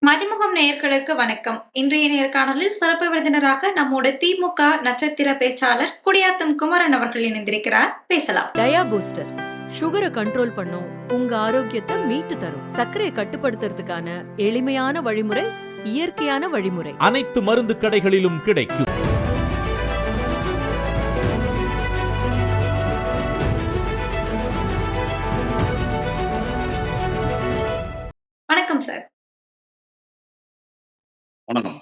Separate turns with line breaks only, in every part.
மதிமுகம் நேயர்களுக்கு வணக்கம். இன்றைய நேர்காணலில் சிறப்பு விருந்தினராக நம்மோட திமுக நட்சத்திர பேச்சாளர் குடியாத்தம் குமரன் அவர்கள் இணைந்திருக்கிறார். பேசலாம்.
டயா பூஸ்டர் சுகரை கண்ட்ரோல் பண்ணும், உங்க ஆரோக்கியத்தை மீட்டு தரும். சர்க்கரையை கட்டுப்படுத்துறதுக்கான எளிமையான வழிமுறை, இயற்கையான வழிமுறை.
அனைத்து மருந்து கடைகளிலும் கிடைக்கும்.
வணக்கம் சார்.
வணக்கம்.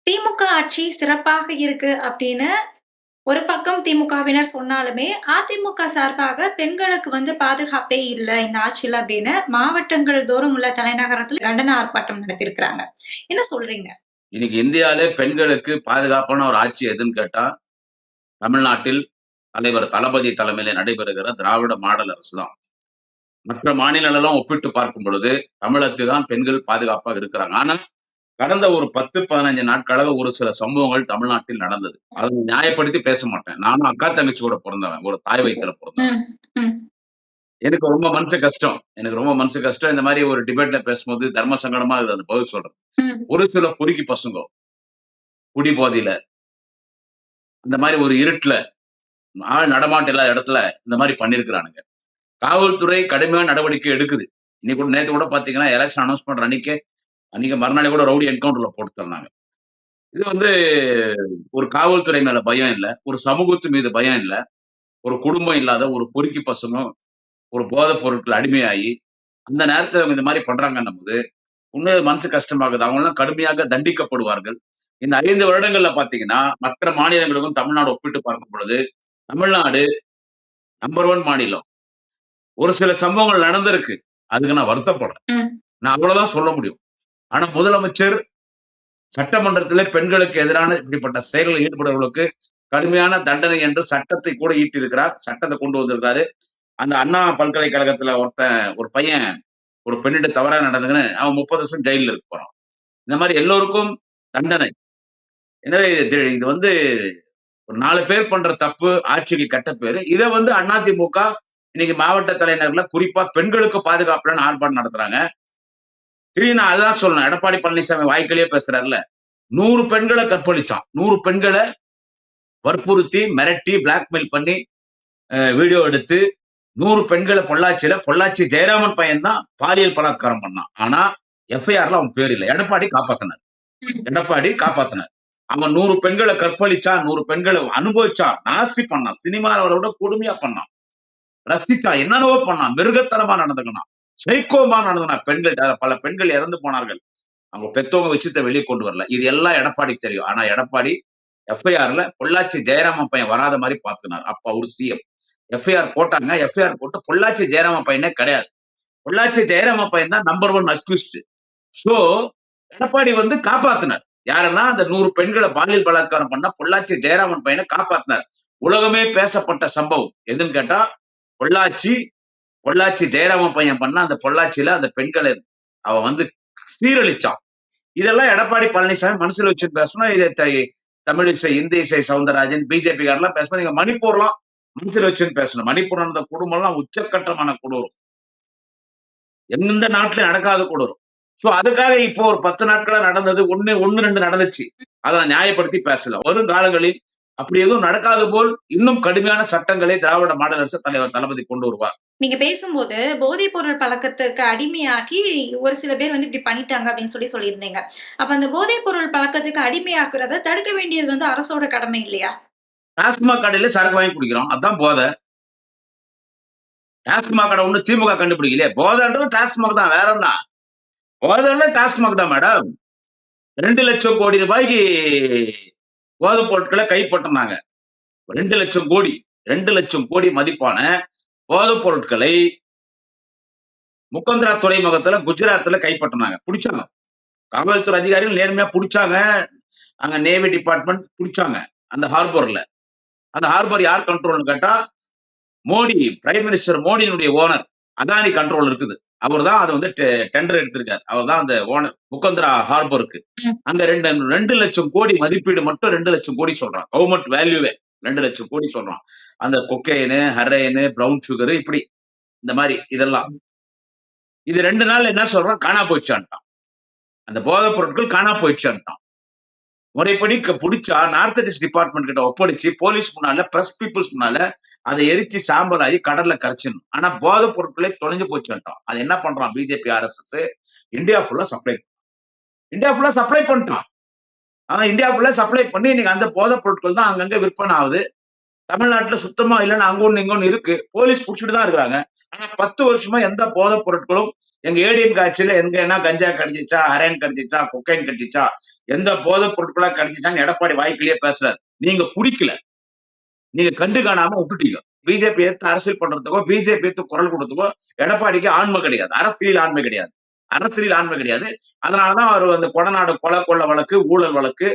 திமுக ஆட்சி சிறப்பாக இருக்கு அப்படின்னு ஒரு பக்கம் திமுகவினர் சொன்னாலுமே, அதிமுக சார்பாக பெண்களுக்கு பாதுகாப்பே இல்லை இந்த ஆட்சியில அப்படின்னு மாவட்டங்கள் தோறும் உள்ள தலைநகரத்தில் கண்டன ஆர்ப்பாட்டம் நடத்திருக்கிறாங்க. என்ன சொல்றீங்க?
இன்னைக்கு இந்தியாவிலே பெண்களுக்கு பாதுகாப்பான ஒரு ஆட்சி எதுன்னு கேட்டா, தமிழ்நாட்டில் தலைவர் தளபதி தலைமையில நடைபெறுகிற திராவிட மாடல் அரசு தான். மற்ற மாநிலங்களெல்லாம் ஒப்பிட்டு பார்க்கும் பொழுது தமிழகத்தில் தான் பெண்கள் பாதுகாப்பாக இருக்கிறாங்க. ஆனா கடந்த ஒரு 10-15 நாட்களாக ஒரு சில சம்பவங்கள் தமிழ்நாட்டில் நடந்தது. அதை நியாயப்படுத்தி பேச மாட்டேன். நானும் அக்கா தங்கச்சி கூட பிறந்தவன், ஒரு தாய் வயித்துல பிறந்தவன். எனக்கு ரொம்ப மனசு கஷ்டம். இந்த மாதிரி ஒரு டிபேட்ல பேசும்போது தர்ம சங்கடமா இருக்குது அந்த பதில் சொல்றது. ஒரு சில பொறுக்கி பசங்க குடி போதையில இந்த மாதிரி ஒரு இருட்டுல ஆள் நடமாட்டம் இல்லாத இடத்துல இந்த மாதிரி பண்ணிருக்கிறானுங்க. காவல்துறை கடுமையான நடவடிக்கை எடுக்குது. இன்னைக்கு கூட நேற்று கூட பாத்தீங்கன்னா எலெக்ஷன் அனௌன்ஸ் பண்ற அன்னைக்கு மறுநாளே கூட ரவுடி என்கவுண்டர்ல போட்டு தந்தாங்க. இது ஒரு காவல்துறை மேல பயம் இல்ல, ஒரு சமூகத்து மீது பயம் இல்ல, ஒரு குடும்பம் இல்லாத ஒரு பொறுக்கி பசங்க ஒரு போதைப் பொருட்கள் அடிமையாகி அந்த நேரத்துல அவங்க இந்த மாதிரி பண்றாங்கன்னும் போது உண்மையை மனசு கஷ்டமாகுது. அவங்க எல்லாம் கடுமையாக தண்டிக்கப்படுவார்கள். இந்த 5 வருடங்கள்ல பாத்தீங்கன்னா மற்ற மாநிலங்களுக்கும் தமிழ்நாடு ஒப்பிட்டு பார்க்கும் பொழுது தமிழ்நாடு நம்பர் 1 மாநிலம். ஒரு சில சம்பவங்கள் நடந்திருக்கு, அதுக்கு நான் வருத்தப்படுறேன். நான் அவ்வளவுதான் சொல்ல முடியும். ஆனா முதலமைச்சர் சட்டமன்றத்திலே பெண்களுக்கு எதிரான இப்படிப்பட்ட செயல்களில் ஈடுபடுவர்களுக்கு கடுமையான தண்டனை என்று சட்டத்தை கூட ஈட்டியிருக்கிறார். சட்டத்தை கொண்டு வந்திருக்காரு. அந்த அண்ணா பல்கலைக்கழகத்துல ஒரு பையன் ஒரு பெண்ணிட்டு தவறா நடந்துங்கன்னு அவன் 30 வருஷம் ஜெயில இருக்க போறான். இந்த மாதிரி எல்லோருக்கும் தண்டனை. எனவே இது ஒரு 4 பேர் பண்ற தப்பு ஆட்சிக்கு கெட்ட பேரு. இதை அதிமுக இன்னைக்கு மாவட்ட தலைநகர்ல குறிப்பா பெண்களுக்கு பாதுகாப்புலன்னு ஆர்ப்பாட்டம் நடத்துறாங்க. நான் அதுதான் சொல்லணும். எடப்பாடி பழனிசாமி வாய்க்கிலேயே பேசுறாருல, 100 பெண்களை கற்பழிச்சான். 100 பெண்களை வற்புறுத்தி மிரட்டி பிளாக்மெயில் பண்ணி வீடியோ எடுத்து 100 பெண்களை பொள்ளாச்சி ஜெயராமன் பையன் தான் பாலியல் பலாத்காரம் பண்ணான். ஆனா எஃப்ஐஆர்ல அவன் பேர் இல்லை. எடப்பாடி காப்பாத்தினார். அவன் 100 பெண்களை கற்பழிச்சான், 100 பெண்களை அனுபவிச்சான், நாஸ்தி பண்ணான், சினிமாவோட கொடுமையா பண்ணான், ரசிச்சான், என்னென்னவோ பண்ணான், மிருகத்தனமா நடந்துக்கணும், சைக்கோமா நடந்தனா. பல பெண்கள் இறந்து போனார்கள். அவங்க பெத்தவங்க விஷயத்தை வெளியே கொண்டு வரல. இது எல்லாம் எடப்பாடிக்கு தெரியும். ஆனா எடப்பாடி எஃப்ஐஆர்ல பொள்ளாச்சி ஜெயராமன் பையன் வராத மாதிரி பார்த்தினார். அப்ப ஒரு சிஎம் எஃப்ஐஆர் போட்டாங்க. எஃப்ஐஆர் போட்டு பொள்ளாச்சி ஜெயராமன் பையனே கிடையாது. பொள்ளாச்சி ஜெயராமன் பையன் தான் நம்பர் 1 அக்யூஸ்ட். சோ எடப்பாடி காப்பாத்தினார். யாருன்னா அந்த 100 பெண்களை பாலியல் பலாத்காரம் பண்ண பொள்ளாச்சி ஜெயராமன் பையனை காப்பாத்தினார். உலகமே பேசப்பட்ட சம்பவம் எதுன்னு கேட்டா பொள்ளாச்சி ஜெயராமன் பையன் பண்ண அந்த பொள்ளாச்சியில அந்த பெண்களை அவன் சீரழிச்சான். இதெல்லாம் எடப்பாடி பழனிசாமி மனசுல வச்சு பேசணும். இதை தமிழிசை, இந்தி இசை சவுந்தரராஜன், பிஜேபி காரெல்லாம் பேசணும். நீங்க மணிப்பூர்லாம் மனசுல வச்சுன்னு பேசணும். மணிப்பூர் அந்த குடும்பம் எல்லாம் உச்சக்கட்டமான கொடூரம், எந்த நாட்டிலும் நடக்காத கொடூரம். சோ அதுக்காக இப்போ ஒரு 10 நாட்களா நடந்தது ஒண்ணு 2 நடந்துச்சு. அதை நியாயப்படுத்தி பேசல. வரும் காலங்களில் அப்படி எதுவும் நடக்காது போல் இன்னும் கடுமையான சட்டங்களை திராவிட மாடல் அரசு தலைவர் தளபதி கொண்டு வருவார்.
நீங்க பேசும்போது போதைப் பொருள் பழக்கத்துக்கு அடிமையாக்கி ஒரு சில பேர் இப்படி பண்ணிட்டாங்க அப்படின்னு சொல்லியிருந்தீங்க. அப்ப அந்த போதைப் பொருள் பழக்கத்துக்கு அடிமையாக்குறத தடுக்க வேண்டியது அரசோட கடமை இல்லையா?
டாஸ்மாக் கடையில சரக்கு வாங்கி குடிக்கிறோம், அதான் போதை. டாஸ்மாக் கடை ஒண்ணு திமுக கண்டுபிடிக்கலையே. போதைன்றது டாஸ்மாக் தான், வேற என்ன? போதைன்னா டாஸ்மாக் தான் மேடம். 2 லட்சம் கோடி ரூபாய்க்கு போதைப் பொருட்களை கைப்பற்றினாங்க. 2 லட்சம் கோடி மதிப்பான போதைப் பொருட்களை முக்கந்திரா துறைமுகத்துல குஜராத்ல கைப்பற்றினாங்க. பிடிச்சாங்க. காவல்துறை அதிகாரிகள் நேர்மையா பிடிச்சாங்க. அங்க நேவி டிபார்ட்மெண்ட் பிடிச்சாங்க. அந்த ஹார்பர்ல. அந்த ஹார்பர் யார் கண்ட்ரோல்னு கேட்டா மோடி, பிரைம் மினிஸ்டர் மோடியினுடைய ஓனர் அதானி கண்ட்ரோல் இருக்குது. அவர் தான் அதை டெண்டர் எடுத்திருக்காரு. அவர் தான் அந்த ஓனர் முக்கந்திரா ஹார்பருக்கு. அங்க 2 லட்சம் கோடி மதிப்பீடு மட்டும் 2 லட்சம் கோடி சொல்றான். கவர்மெண்ட் வேல்யூவே 2 லட்சம் கோடி சொல்றான். அந்த கொக்கைனு, ஹெரோயின், பிரவுன் சுகர், இப்படி இந்த மாதிரி இதெல்லாம். இது 2 நாள் என்ன சொல்றான், காணா போச்சான்ட்டான். அந்த போதைப் பொருட்கள் காணா போயிடுச்சுட்டான். முறைப்படி பிடிச்சா நார்த்தடிஸ் டிபார்ட்மெண்ட் கிட்ட ஒப்படைச்சு போலீஸ் முன்னால பிரஸ் பீப்புள்ஸ் முன்னால அதை எரிச்சு சாம்பல் ஆகி கடல்ல கரைச்சிடணும். ஆனா போதைப் பொருட்களே தொலைஞ்சு போச்சுட்டான். அது என்ன பண்றான் பிஜேபி RSS இந்தியா ஃபுல்லா சப்ளை பண்ணிட்டான். ஆனா இந்தியா ஃபுல்லா சப்ளை பண்ணி இன்னைக்கு அந்த போதைப் பொருட்கள் தான் அங்கங்க விற்பனை ஆகுது. தமிழ்நாட்டுல சுத்தமா இல்லைன்னு அங்க ஒண்ணு இங்க ஒண்ணு இருக்கு. போலீஸ் புடிச்சிட்டு தான் இருக்கிறாங்க. ஆனா 10 வருஷமா எந்த போதைப் பொருட்களும் எங்க ஏடிஎம் ஆட்சியில எங்க என்ன கஞ்சா கிடைச்சிச்சா, ஹெரோயின் கிடைச்சிச்சா, கொக்கைன் கிடைச்சிச்சா, எந்த போதைப் பொருட்களா கிடைச்சிச்சான்னு எடப்பாடி வாய்க்கிலேயே பேசுறாரு. நீங்க குடிக்கல, நீங்க கண்டு காணாம விட்டுட்டீங்க. பிஜேபி எடுத்து அரசியல் பண்றதுக்கோ பிஜேபி எடுத்து குரல் கொடுத்ததுக்கோ எடப்பாடிக்கு ஆண்மை கிடையாது. அரசியல் ஆண்மை கிடையாது. அதனாலதான் அவர் அந்த கொடநாடு கொலை கொள்ள வழக்கு, ஊழல் வழக்கு,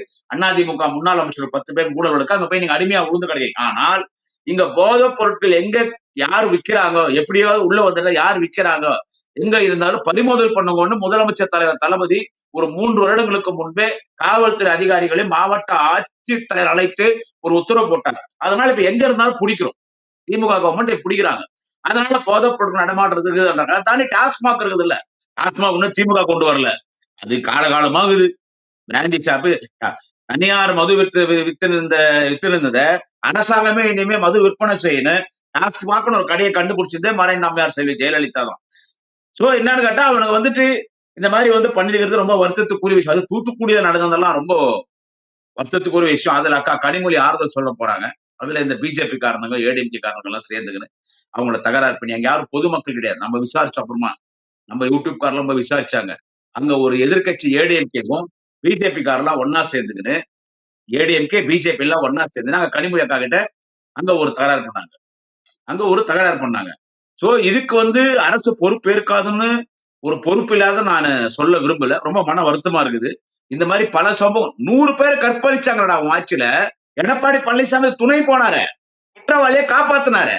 அதிமுக முன்னாள் அமைச்சர் 10 பேர் ஊழல் வழக்கு, அங்க போய் நீங்க அடிமையா உழுந்து கிடைக்கும். ஆனால் இங்க போதைப் பொருட்கள் எங்க யார் விற்கிறாங்க, எப்படியாவது உள்ள வந்தா யார் விற்கிறாங்க, எங்க இருந்தாலும் பறிமுதல் பண்ணுங்கன்னு முதலமைச்சர் தலைவர் தளபதி ஒரு 3 வருடங்களுக்கு முன்பே காவல்துறை அதிகாரிகளை மாவட்ட ஆட்சித்தலைவர் அழைத்து ஒரு உத்தரவு போட்டாங்க. அதனால இப்ப எங்க இருந்தாலும் பிடிக்கிறோம். திமுக கவர்மெண்ட் பிடிக்கிறாங்க. அதனால போதைப் பொருட்கள் நடமாடுறதுக்கு தாண்டி டாஸ்மாக் இருக்குது இல்ல, டாஸ்மாக் ஒண்ணு திமுக கொண்டு வரல. அது காலகாலமாகுது. பிராண்டி ஷாப்பு தனியார் மது வித்திருந்தத அரசாங்கமே இனிமே மது விற்பனை செய்யணும். டாஸ்மாக்னு ஒரு கடையை கண்டுபிடிச்சதே மறைந்த அம்மையார் செல்வி ஜெயலலிதா தான். சோ என்னன்னு கேட்டா அவனுக்கு வந்துட்டு இந்த மாதிரி பண்ணிருக்கிறது ரொம்ப வருத்தத்துக்குரிய விஷயம். அது தூத்துக்குடியில நடந்ததெல்லாம் ரொம்ப வருத்தத்துக்குரிய விஷயம். அதுல அக்கா கனிமொழி ஆறுதல் சொல்ல போறாங்க. அதுல இந்த பிஜேபி காரணங்க ஏடிஎம்கே காரணங்கள் எல்லாம் சேர்ந்துக்கின்னு அவங்கள தகராறு பண்ணி அங்க யாரும் பொதுமக்கள் கிடையாது. நம்ம விசாரிச்ச அப்புறமா நம்ம யூடியூப் காரெல்லாம் ரொம்ப விசாரிச்சாங்க. அங்க ஒரு எதிர்கட்சி ஏடிஎம்கேவும் பிஜேபி காரெல்லாம் ஒன்னா சேர்ந்துக்கின்னு ஏடிஎம்கே பிஜேபி எல்லாம் ஒன்னா சேர்ந்து அங்க கனிமொழி அக்கா கிட்ட அங்க ஒரு தகராறு பண்ணாங்க. சோ இதுக்கு அரசு பொறுப்பேற்காதுன்னு ஒரு பொறுப்பு இல்லாத நான் சொல்ல விரும்பல. ரொம்ப மன வருத்தமா இருக்குது. இந்த மாதிரி பல சம்பவம் 100 பேர் கற்பழிச்சாங்கடா அவன் ஆட்சியில. எடப்பாடி பழனிசாமி துணை போனாரு, குற்றவாளியை காப்பாத்தினாரு.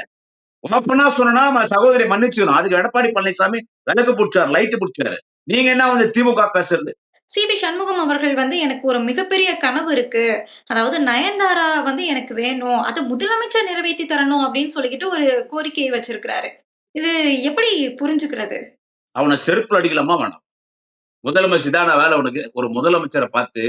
ஓப்பனா சொன்னா சகோதரி மன்னிச்சுக்கணும். அதுக்கு எடப்பாடி பழனிசாமி விளக்கு பிடிச்சாரு, லைட்டு பிடிச்சாரு. நீங்க என்ன திமுக பேசுறது?
சிபி சண்முகம் அவர்கள் எனக்கு ஒரு மிகப்பெரிய கனவு இருக்கு. அதாவது நயன்தாரா எனக்கு வேணும். அது முதலமைச்சர் நிறைவேற்றி தரணும் அப்படின்னு சொல்லிக்கிட்டு ஒரு கோரிக்கையை வச்சிருக்கிறாரு. இது எப்படி புரிஞ்சுக்கிறது?
அவனை செருப்புல அடிக்கலாமா வேணாம்? முதலமைச்சர் தான வேலை உனக்கு? ஒரு முதலமைச்சரை பார்த்து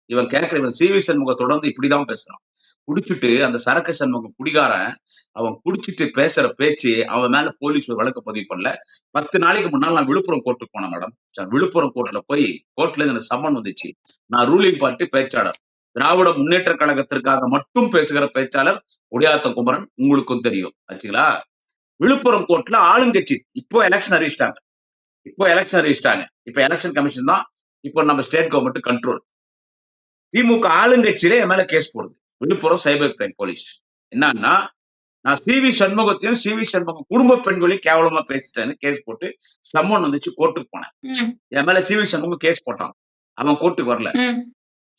இவன் சிவி சண்முகம் தொடர்ந்து இப்படிதான் பேசுறான். குடிச்சிட்டு அந்த சரக்கு சண்முகம் குடிகாரன், அவன் குடிச்சிட்டு பேசுற பேச்சு அவன் மேல போலீஸ் ஒரு வழக்கு பதிவு பண்ணல. 10 நாளைக்கு முன்னாள் நான் விழுப்புரம் கோர்ட்டுக்கு போனேன் மேடம். விழுப்புரம் கோர்ட்ல போய் கோர்ட்ல இருந்து எனக்கு சம்மன் வந்துச்சு. நான் ரூலிங் பார்ட்டி பேச்சாளர், திராவிட முன்னேற்ற கழகத்திற்காக மட்டும் பேசுகிற பேச்சாளர் குடியாத்த குமரன், உங்களுக்கும் தெரியும் ஆச்சுங்களா. விழுப்புரம் கோர்ட்ல ஆளுங்கட்சி இப்போ எலெக்ஷன் அறிவிச்சிட்டாங்க. இப்ப எலெக்ஷன் கமிஷன் தான் இப்போ நம்ம ஸ்டேட் கவர்மெண்ட் கண்ட்ரோல். திமுக ஆளுங்கட்சியிலே என் மேல கேஸ் போடுது விழுப்புரம் சைபர் கிரைம் போலீஸ். என்னன்னா நான் சிவி சண்முகத்தையும் சிவி சண்முகம் குடும்ப பெண்களையும் கேவலமா பேசிட்டேன்னு கேஸ் போட்டு சம்மன் வந்துச்சு. கோர்ட்டுக்கு போனேன். என் மேல சிவி சண்முகம் கேஸ் போட்டான். அவன் கோர்ட்டுக்கு வரல.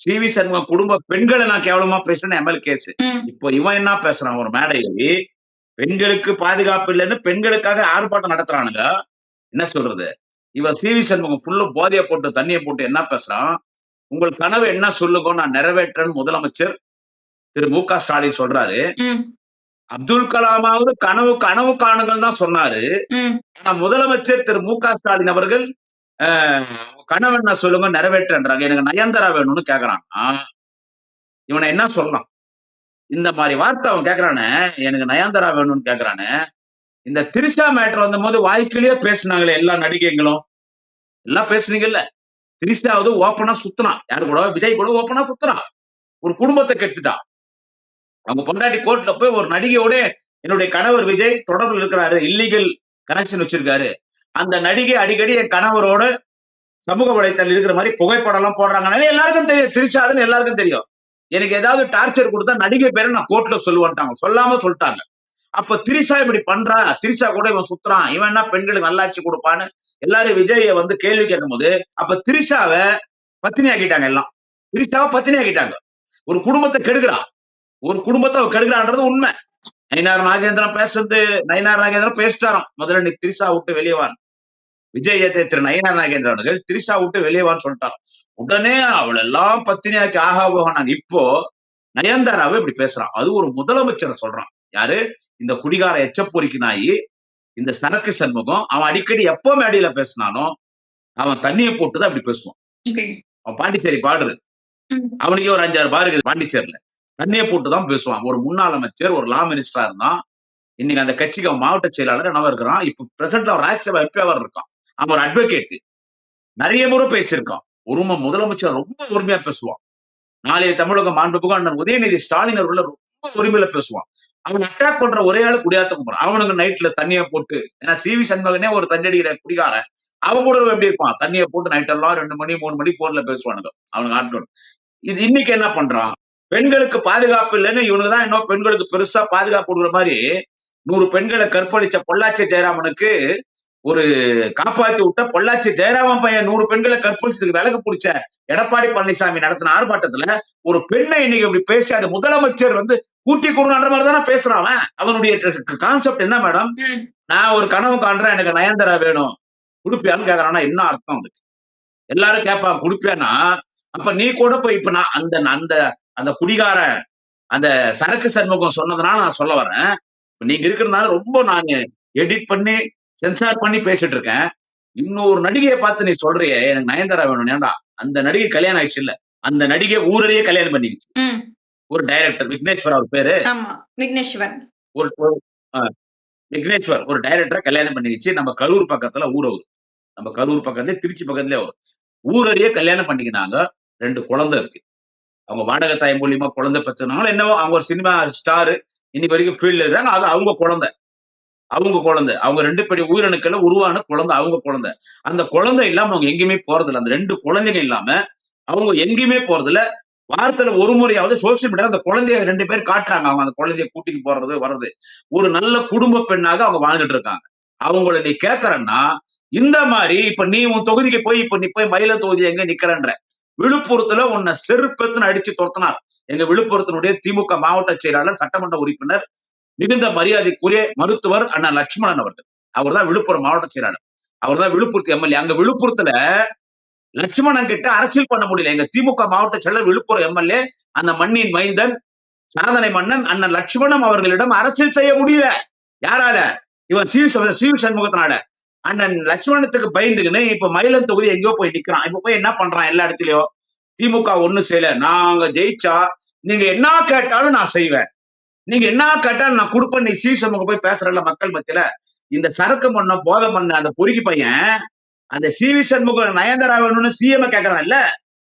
சிவி சண்முகம் குடும்ப பெண்களை நான் கேவலமா பேசுறேன்னு என் மேல கேஸ். இப்போ இவன் என்ன பேசுறான், ஒரு மேடையில் பெண்களுக்கு பாதுகாப்பு இல்லைன்னு பெண்களுக்காக ஆர்ப்பாட்டம் நடத்துறானுங்க. என்ன சொல்றது, இவன் சிவி சண்முகம் ஃபுல்லு போதையை போட்டு தண்ணியை போட்டு என்ன பேசுறான், உங்கள் கனவு என்ன சொல்லுங்க நான் நிறைவேற்றேன்னு முதலமைச்சர் திரு மு.க. ஸ்டாலின் சொல்றாரு. அப்துல் கலாமாவது கனவு காணுங்கள் தான் சொன்னாரு. ஆனா முதலமைச்சர் திரு மு.க. ஸ்டாலின் அவர்கள் கனவு என்ன சொல்லுங்க நிறைவேற்றன்றாங்க. எனக்கு நயன்தாரா வேணும்னு கேக்குறான். இவனை என்ன சொல்லலாம்? இந்த மாதிரி வார்த்தை அவன் கேக்குறானே, எனக்கு நயன்தாரா வேணும்னு கேக்குறானே. இந்த திரிஷா மேட்டர் வந்த போது வாய்க்கிலேயே பேசினாங்களே எல்லா நடிகைகளும், எல்லாம் பேசுனீங்கல்ல. திரிஷாவது ஓப்பனா சுத்தினான். யாரு கூட? விஜய் கூட ஓப்பனா சுத்தினான். ஒரு குடும்பத்தை கெடுத்துட்டான். அவங்க பொண்டாட்டி கோர்ட்ல போய் ஒரு நடிகையோட என்னுடைய கணவர் விஜய் தொடர்பில் இருக்கிறாரு, இல்லீகல் கனெக்ஷன் வச்சிருக்காரு, அந்த நடிகை அடிக்கடி என் கணவரோட சமூக வலைத்தளம் இருக்கிற மாதிரி புகைப்படம் எல்லாம் போடுறாங்க. எல்லாருக்கும் தெரியும் திரிஷாதுன்னு எல்லாருக்கும் தெரியும். எனக்கு ஏதாவது டார்ச்சர் கொடுத்தா நடிகை பேரை நான் கோர்ட்ல சொல்லுவான்ட்டாங்க. சொல்லாம சொல்லிட்டாங்க. அப்ப திரிஷா இப்படி பண்றா, திரிஷா கூட இவன் சுத்துறான், இவன் என்ன பெண்களுக்கு நல்லாட்சி கொடுப்பான்னு எல்லாரும் விஜய கேள்வி கேட்கும் போது அப்ப திரிஷாவை பத்தினி ஆக்கிட்டாங்க. எல்லாம் திரிஷாவை பத்தினி ஆக்கிட்டாங்க. ஒரு குடும்பத்தை கெடுக்கிறான், ஒரு குடும்பத்தை அவ கெடுக்கிறான்றது உண்மை. நயினார் நாகேந்திரன் பேசிட்டாராம். முதல்ல நீ திரிஷா விட்டு வெளியவான். விஜய் திரு நயினார் நாகேந்திரன் திரிஷா விட்டு வெளியவான்னு சொல்லிட்டான். உடனே அவள் எல்லாம் பத்தினியாக்கி ஆகா போக. இப்போ நயன்தாராவை இப்படி பேசுறான். அது ஒரு முதலமைச்சரை சொல்றான். யாரு? இந்த குடிகார எச்சப்பொறிக்கு நாயி இந்த சரக்கு சண்முகம். அவன் அடிக்கடி எப்போ மேடையில பேசினாலும் அவன் தண்ணியை போட்டுதான் அப்படி பேசுவான்.
ஓகே.
அவன் பாண்டிச்சேரி பார்டரு.
ம்.
அவனுக்கே ஒரு 5, 6 பார் இருக்குது பாண்டிச்சேரியில. தண்ணிய போட்டு தான் பேசுவான். ஒரு முன்னாள் அமைச்சர், ஒரு லா மினிஸ்டரா இருந்தான். இன்னைக்கு அந்த கட்சிக்கு அவன் மாவட்ட செயலாளர் என்னவா இருக்கிறான். இப்ப பிரசன்ட்ல அவன் ராஜ்யசபா எம்பி வேற இருக்கான். அவன் ஒரு அட்வொகேட். நெறைய முறை பேசியிருக்கான். முதலமைச்சர் ரொம்ப உரிமையா பேசுவான். நாளைய தமிழக மாண்புமிகு அண்ணன் உதயநிதி ஸ்டாலின் அவர்கள ரொம்ப உரிமையில பேசுவான். அவன் அட்டாக் பண்ற ஒரே ஆளு குடியாத்த குமரன். அவனுக்கு நைட்ல தண்ணிய போட்டு, ஏன்னா சி.வி. சண்முகனே ஒரு தண்ணி அடிக்கிற குடிகாரன். அவன் கூட எப்படி இருப்பான்? தண்ணிய போட்டு நைட் எல்லாம் 2 மணி, 3 மணி போன்ல பேசுவானுங்க. அவனுக்கு ஆட்கள். இது இன்னைக்கு என்ன பண்றான்? பெண்களுக்கு பாதுகாப்பு இல்லைன்னு இவனுக்கு தான் இன்னும் பெண்களுக்கு பெருசா பாதுகாப்பு கொடுக்குற மாதிரி 100 பெண்களை கற்பழிச்ச பொள்ளாச்சி ஜெயராமனுக்கு ஒரு காப்பாத்தி விட்ட பொள்ளாச்சி ஜெயராமன் பையன் 100 பெண்களை கற்பழிச்சதுக்கு விலகு பிடிச்ச எடப்பாடி பழனிசாமி நடத்தின ஆர்ப்பாட்டத்துல ஒரு பெண்ணை இன்னைக்கு இப்படி பேசி அது முதலமைச்சர் வந்து கூட்டி கொடுன்ற மாதிரி தானே பேசுறான் அவன். அவனுடைய கான்செப்ட் என்ன மேடம்?
ம்.
நான் ஒரு கனவு காண்றேன், எனக்கு நயன்தாரா வேணும், குடுப்பியான்னு கேக்குறான்னா என்ன அர்த்தம் அதுக்கு? எல்லாரும் கேட்பாங்க குடுப்பியானா, அப்ப நீ கூட போய் இப்ப நான் அந்த அந்த அந்த குடிகார அந்த சரக்கு சண்முகம் சொன்னதுனால நான் சொல்ல வரேன். இப்ப நீங்க இருக்கிறதுனால ரொம்ப நான் எடிட் பண்ணி சென்சார் பண்ணி பேசிட்டு இருக்கேன். இன்னொரு நடிகையை பார்த்து நீ சொல்றியே எனக்கு நயன்தாரா வேணும், ஏன்டா அந்த நடிகை கல்யாணம் ஆயிடுச்சு இல்ல, அந்த நடிகை ஊரையே கல்யாணம் பண்ணிக்கிச்சு.
ம்.
ஒரு டைரக்டர் விக்னேஸ்வர் அவர் பேரு.
ஆமா. விக்னேஷ் சிவன்.
ஒரு ஒரு- ஆ, விக்னேஸ்வர் ஒரு டைரக்டரை கல்யாணம் பண்ணிக்கிச்சு. நம்ம கரூர் பக்கத்துல ஊர் அவரு. நம்ம கரூர் பக்கத்துல திருச்சி பக்கத்துலயே வரும். ஊரறிய கல்யாணம் பண்ணிக்கினாங்க. 2 குழந்தை இருக்கு. அவங்க வாடகை தாய் மூலியமா குழந்தை பெற்றனால என்னவோ அவங்க ஒரு சினிமா ஸ்டார் இன்னைக்கு வரைக்கும் ஃபீல்ட்ல இருக்காங்க. அது அவங்க குழந்தை. அவங்க குழந்தை. அவங்க 2 படி உயிரணுக்கள உருவான குழந்தை அவங்க குழந்தை. அந்த குழந்தை இல்லாம அவங்க எங்கேயுமே போறதில்ல. அந்த 2 குழந்தைங்க இல்லாம அவங்க எங்கேயுமே போறதில்ல. வாரத்துல ஒரு முறையாவது சோசியல் மீடியால அந்த குழந்தைய 2 பேர் காட்டுறாங்க. அவங்க அந்த குழந்தைய கூட்டிட்டு போறது வர்றது. ஒரு நல்ல குடும்ப பெண்ணாக அவங்க வாழ்ந்துட்டு இருக்காங்க. அவங்கள நீ கேட்கறன்னா இந்த மாதிரி இப்ப நீ உன் தொகுதிக்கு போய் இப்ப நீ போய் மயில தொகுதி எங்க நிக்கிறன்ற விழுப்புரத்துல உன்னை செருப்பெத்துன்னு அடிச்சு துரத்தினார் எங்க விழுப்புரத்தினுடைய திமுக மாவட்ட செயலாளர் சட்டமன்ற உறுப்பினர் மிகுந்த மரியாதைக்குரிய மருத்துவர் அண்ணன் லட்சுமணன் அவர்கள். அவர் தான் விழுப்புரம் மாவட்ட செயலாளர். அவர் தான் விழுப்புரத்து எம்எல்ஏ. அங்க விழுப்புரத்துல லட்சுமணன் கிட்ட அரசியல் பண்ண முடியல. எங்க திமுக மாவட்ட செயலர் விழுப்புரம் எம்எல்ஏ அந்த மண்ணின் மைந்தன் சாதனை மன்னன் அண்ணன் லட்சுமணன் அவர்களிடம் அரசியல் செய்ய முடியல. யாரால? இவன் சிவி சண்முகத்தினால. அண்ணன் லட்சுமணத்துக்கு பயந்துக்குன்னு இப்ப மயிலம் தொகுதி எங்கேயோ போய் நிக்கிறான். இப்ப போய் என்ன பண்றான்? எல்லா இடத்துலயும் திமுக ஒண்ணு செய்யல, நாங்க ஜெயிச்சா நீங்க என்ன கேட்டாலும் நான் செய்வேன், நீங்க என்ன கேட்டாலும் நான் கொடுப்பேன். நீ சிவி சண்முகம் போய் பேசுறல மக்கள் மத்தியில. இந்த சரக்கு மண்ண போதை மண்ண அந்த பொறுக்கி பையன் அந்த சிவி சண்முகம் நயன்தாரா வேணும்னு சிஎம் கேக்குறான் இல்ல,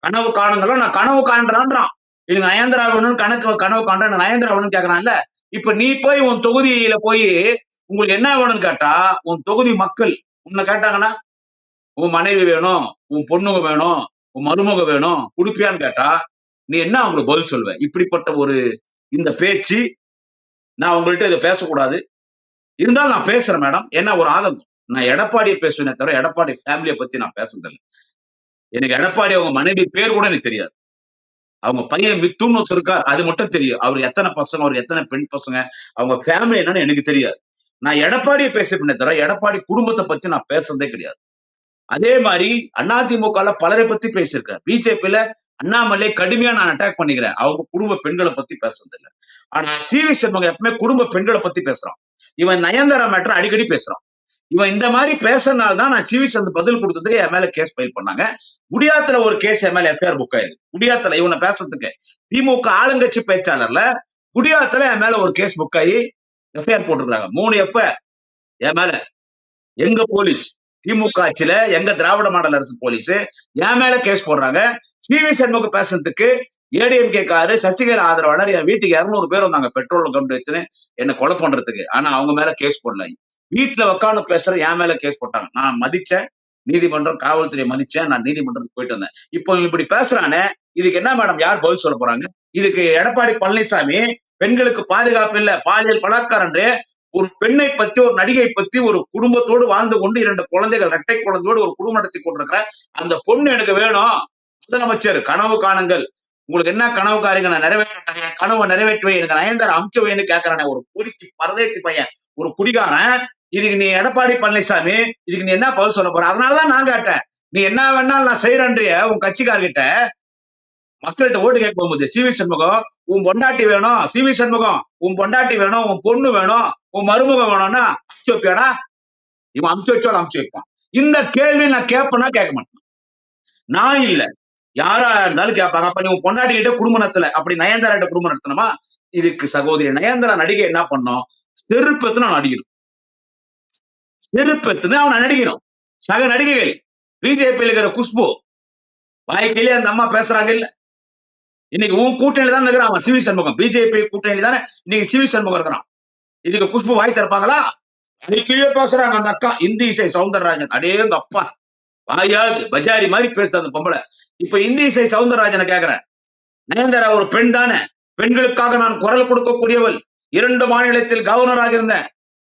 கனவு காணுங்களோ நான் கனவு காண்றான்றான். இது நயன்தாரா வேணும்னு கனவு காண்றேன் நயன்தாரா வேணும்னு கேக்குறான்ல. இப்ப நீ போய் உன் தொகுதியில போய் உங்களுக்கு என்ன வேணும்னு கேட்டா உன் தொகுதி மக்கள் உன்னை கேட்டாங்கன்னா உன் மனைவி வேணும், உன் பொண்ணுங்க வேணும், உன் மருமக வேணும், குடுப்பியான்னு கேட்டா நீ என்ன அவங்களுக்கு பதில் சொல்லுவ? இப்படிப்பட்ட ஒரு இந்த பேச்சு நான் உங்கள்கிட்ட இதை பேசக்கூடாது. இருந்தாலும் நான் பேசுறேன் மேடம். என்ன ஒரு ஆதங்கம். நான் எடப்பாடியை பேசுவேனே தவிர எடப்பாடி ஃபேமிலியை பத்தி நான் பேசுறதில்லை. எனக்கு எடப்பாடி அவங்க மனைவி பேர் கூட எனக்கு தெரியாது. அவங்க பையன் மித்துன்னு ஒருத்தர் இருக்கார், அது மட்டும் தெரியும். அவர் எத்தனை பசங்க, அவர் எத்தனை பெண் பசங்க, அவங்க ஃபேமிலி என்னன்னு எனக்கு தெரியாது. நான் எடப்பாடியை பேசுறேனே தவிர எடப்பாடி குடும்பத்தை பத்தி நான் பேசுறதே கிடையாது. அதே மாதிரி அதிமுகல பலரை பத்தி பேசியிருக்கேன். பிஜேபியில அண்ணாமலை கடுமையா நான் அட்டாக் பண்ணிக்கிறேன். அவங்க குடும்ப பெண்களை பத்தி பேசுறது இல்லை. ஆனா சிவி சண்முகம் எப்பவுமே குடும்ப பெண்களை பத்தி பேசுறான். இவன் நயன்தாரா மேட்டர் அடிக்கடி பேசுறான். இவன் இந்த மாதிரி பேசுறதுனால தான் நான் சிவி சந்து பதில் கொடுத்ததுக்கு என் மேல கேஸ் ஃபைல் பண்ணாங்க. குடியாத்துல ஒரு கேஸ் என் மேல எஃப்ஐஆர் புக் ஆயிருக்கு. குடியாத்துல இவனை பேசுறதுக்கு திமுக ஆளுங்கட்சி பேச்சாளர்ல குடியாத்துல என் மேல ஒரு கேஸ் புக் ஆகி எஃப்ஐஆர் போட்டிருக்காங்க. 3 எஃப்ஐஆர் என் மேல. எங்க போலீஸ் திமுக ஆட்சியில எங்க திராவிட மாடல் அரசு போலீஸ் என் மேல கேஸ் போடுறாங்க. சிவி சண்முகம் பேசுறதுக்கு ஏடிஎம்கே காரு சசிகலா ஆதரவாளர் என் வீட்டுக்கு 200 பேர் வந்தாங்க பெட்ரோல் கம்பெனி எடுத்துன்னு என்ன கொலை பண்றதுக்கு. ஆனா அவங்க மேல கேஸ் போடல. வீட்டுல உட்காந்து பேசுற என் மேல கேஸ் போட்டாங்க. நான் மதிச்சேன் நீதிமன்றம், காவல்துறையை மதிச்சேன். நான் நீதிமன்றத்துக்கு போயிட்டு வந்தேன். இப்போ இப்படி பேசுறானே, இதுக்கு என்ன மேடம் யார் பதில் சொல்ல போறாங்க? இதுக்கு எடப்பாடி பழனிசாமி பெண்களுக்கு பாதுகாப்பு இல்ல, பாலியல் பலாத்காரம், ஒரு பெண்ணை பத்தி ஒரு நடிகை பத்தி ஒரு குடும்பத்தோடு வாழ்ந்து கொண்டு 2 குழந்தைகள் இரட்டை குழந்தையோடு ஒரு குடும்பம் நடத்தி கொண்டிருக்கிற அந்த பொண்ணு எனக்கு வேணும். முதலமைச்சர் கனவு காணுங்கள், உங்களுக்கு என்ன கனவு காரிங்க, நான் நிறைவேற்ற கனவை நிறைவேற்றுவேன், எனக்கு நயன்தாரா அமிச்சுவைன்னு கேட்கறானே ஒரு பொறுக்கி பரதேசி பையன், ஒரு குடிகாரன். இதுக்கு நீ எடப்பாடி பழனிசாமி இதுக்கு நீ என்ன பதில் சொல்ல போற? அதனாலதான் நான் கேட்டேன், நீ என்ன வேணாலும் நான் செய்யறேன்றிய உன் கட்சிக்காரர்கிட்ட மக்கள்கிட்ட ஓட்டு கேட்க போகும்போது சிவி சண்முகம் உன் பொண்டாட்டி வேணும், சிவி சண்முகம் உன் பொண்டாட்டி வேணும், உன் பொண்ணு வேணும், உன் மருமகம் வேணும்னா அமுச்சு வைப்பியாடா? இவன் அமுச்சு வச்சாலும் அமுச்சு வைப்பான். இந்த கேள்வி நான் கேட்பேன்னா கேட்க மாட்டேன். நான் இல்ல, யாரா இருந்தாலும் கேட்பாங்க. அப்ப நீ உன் பொண்டாட்டி கிட்ட குடும்ப நடத்தல, அப்படி நயன்தாரா கிட்ட குடும்பம் நடத்தணுமா? இதுக்கு சகோதரி நயன்தாரா நடிகை என்ன பண்ணோம்? செருப்பெத்துன்னு அவன் அடிக்கணும். செருப்பெத்துன்னு அவன் அடிக்கணும். சக நடிகைகள் பிஜேபியில் இருக்கிற குஷ்பு வாய்க்கையிலே அந்த அம்மா பேசுறாங்க இல்ல. இன்னைக்கு உன் கூட்டணியில தான் இருக்கிறான் அவன், சிவி சண்முகம். பிஜேபி கூட்டணியில தானே இன்னைக்கு சிவி சண்முகம் இருக்கிறான். இதுக்கு குஷ்பு வாய் திறப்பாங்களா? அன்னைக்கே பேசுறாங்க அந்த அக்கா, இந்தி இசை சவுந்தரராஜன். அடேங்க அப்பா, வாயாது பஜாரி மாதிரி பேசுது அந்த பொம்பளை. இப்ப இந்தி இசை சவுந்தரராஜனை கேக்குறேன், நயன்தாரா ஒரு பெண் தானே, பெண்களுக்காக நான் குரல் கொடுக்கக்கூடியவள், 2 மாநிலத்தில் கவர்னராக இருந்தேன்,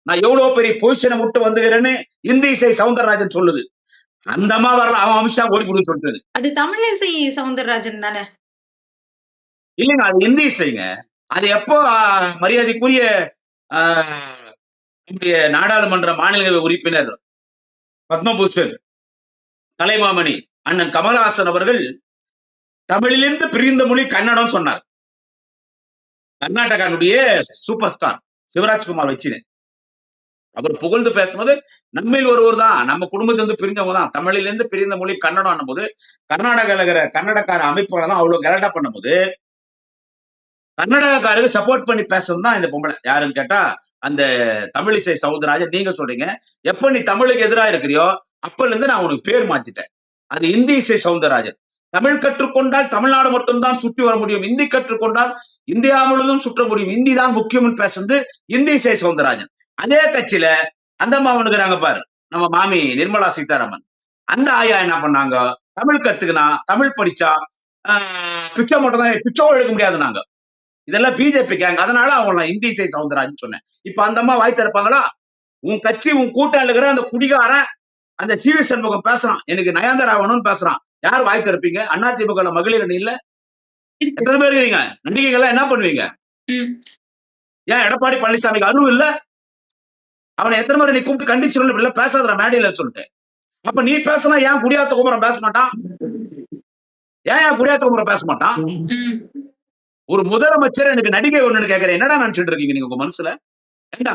நான் எவ்வளவு பெரிய பொசிஷனை விட்டு வந்துகிறேன்னு இந்தி இசை சவுந்தரராஜன் சொல்லுது. அந்த அம்மா வரல, அவன் அமித்ஷா ஓடி கொடுன்னு சொல்லிட்டு.
அது தமிழிசை சவுந்தரராஜன் தானே?
இல்லைங்க, அது இந்தி இசைங்க. அது எப்போ மரியாதைக்குரிய நம்முடைய நாடாளுமன்ற மாநிலங்களவை உறுப்பினர் பத்மபூஷன் கலைமாமணி அண்ணன் கமலஹாசன் அவர்கள் தமிழிலிருந்து பிரிந்த மொழி கன்னடம் சொன்னார். கர்நாடகாவுடைய சூப்பர் ஸ்டார் சிவராஜ்குமார் வச்சு அவர் புகழ்ந்து பேசும்போது நம்மில் ஒருவர் தான், நம்ம குடும்பத்திலிருந்து பிரிஞ்சவங்க தான். தமிழிலிருந்து பிரிந்த மொழி கன்னடம் போது கர்நாடகாவில் இருக்கிற கன்னடக்கார அமைப்புகளை தான் அவ்வளவு கரெக்டா பண்ணும்போது கர்நாடகாருக்கு சப்போர்ட் பண்ணி பேசுறது தான் இந்த பொம்பளை. யாருன்னு கேட்டா அந்த தமிழிசை சவுந்தரராஜன். நீங்க சொல்றீங்க எப்ப நீ தமிழுக்கு எதிராக இருக்கிறியோ அப்பல இருந்து நான் உனக்கு பேர் மாத்திட்டேன். அது இந்தி இசை சவுந்தரராஜன். தமிழ் கற்றுக்கொண்டால் தமிழ்நாடு மட்டும்தான் சுற்றி வர முடியும், இந்தி கற்றுக்கொண்டால் இந்தியா முழுவதும் சுற்ற முடியும், இந்தி தான் முக்கியம் பேசுறது இந்தி இசை சவுந்தரராஜன். அதே கட்சியில அந்த அம்மா ஒண்ணுக்குறாங்க பாரு, நம்ம மாமி நிர்மலா சீதாராமன். அந்த ஆயா என்ன பண்ணாங்க, தமிழ் கத்துக்கினா தமிழ் படிச்சா பிச்சை மட்டும் தான், பிச்சோ எடுக்க முடியாது நாங்க, இதெல்லாம் பிஜேபி கேங்க, அதனால அவங்க இந்தி இசை சவுந்தரராஜன் சொன்னேன். இப்ப அந்த அம்மா வாய் திறப்பாங்களா? உன் கட்சி உன் கூட்டம் இருக்கிற அந்த குடிகாரன் அந்த சிவி சண்முகம் பேசுறான், எனக்கு நயன்தாரா வேணும்னு பேசுறான். யார் வாய் திறப்பீங்க? அதிமுக மகளிர் அணி இல்ல எத்தனை பேர் இருக்கீங்க? நடிகைகள் என்ன பண்ணுவீங்க? ஏன் எடப்பாடி பழனிசாமிக்கு அறிவு இல்ல? அவனை எத்தனை முறை நீ கூப்பிட்டு கண்டிச்சு இல்ல பேசாத மேடையில சொல்லிட்டு. அப்ப நீ பேசினா ஏன் குடியாத்த குமரன் பேச மாட்டான்? ஏன் குடியாத்த குமரன் பேச மாட்டான்? ஒரு முதலமைச்சர் எனக்கு நடிகை ஒண்ணுன்னு கேட்கிறேன், என்னடா நினைச்சிட்டு இருக்கீங்க நீங்க உங்க மனசுல? ஏண்டா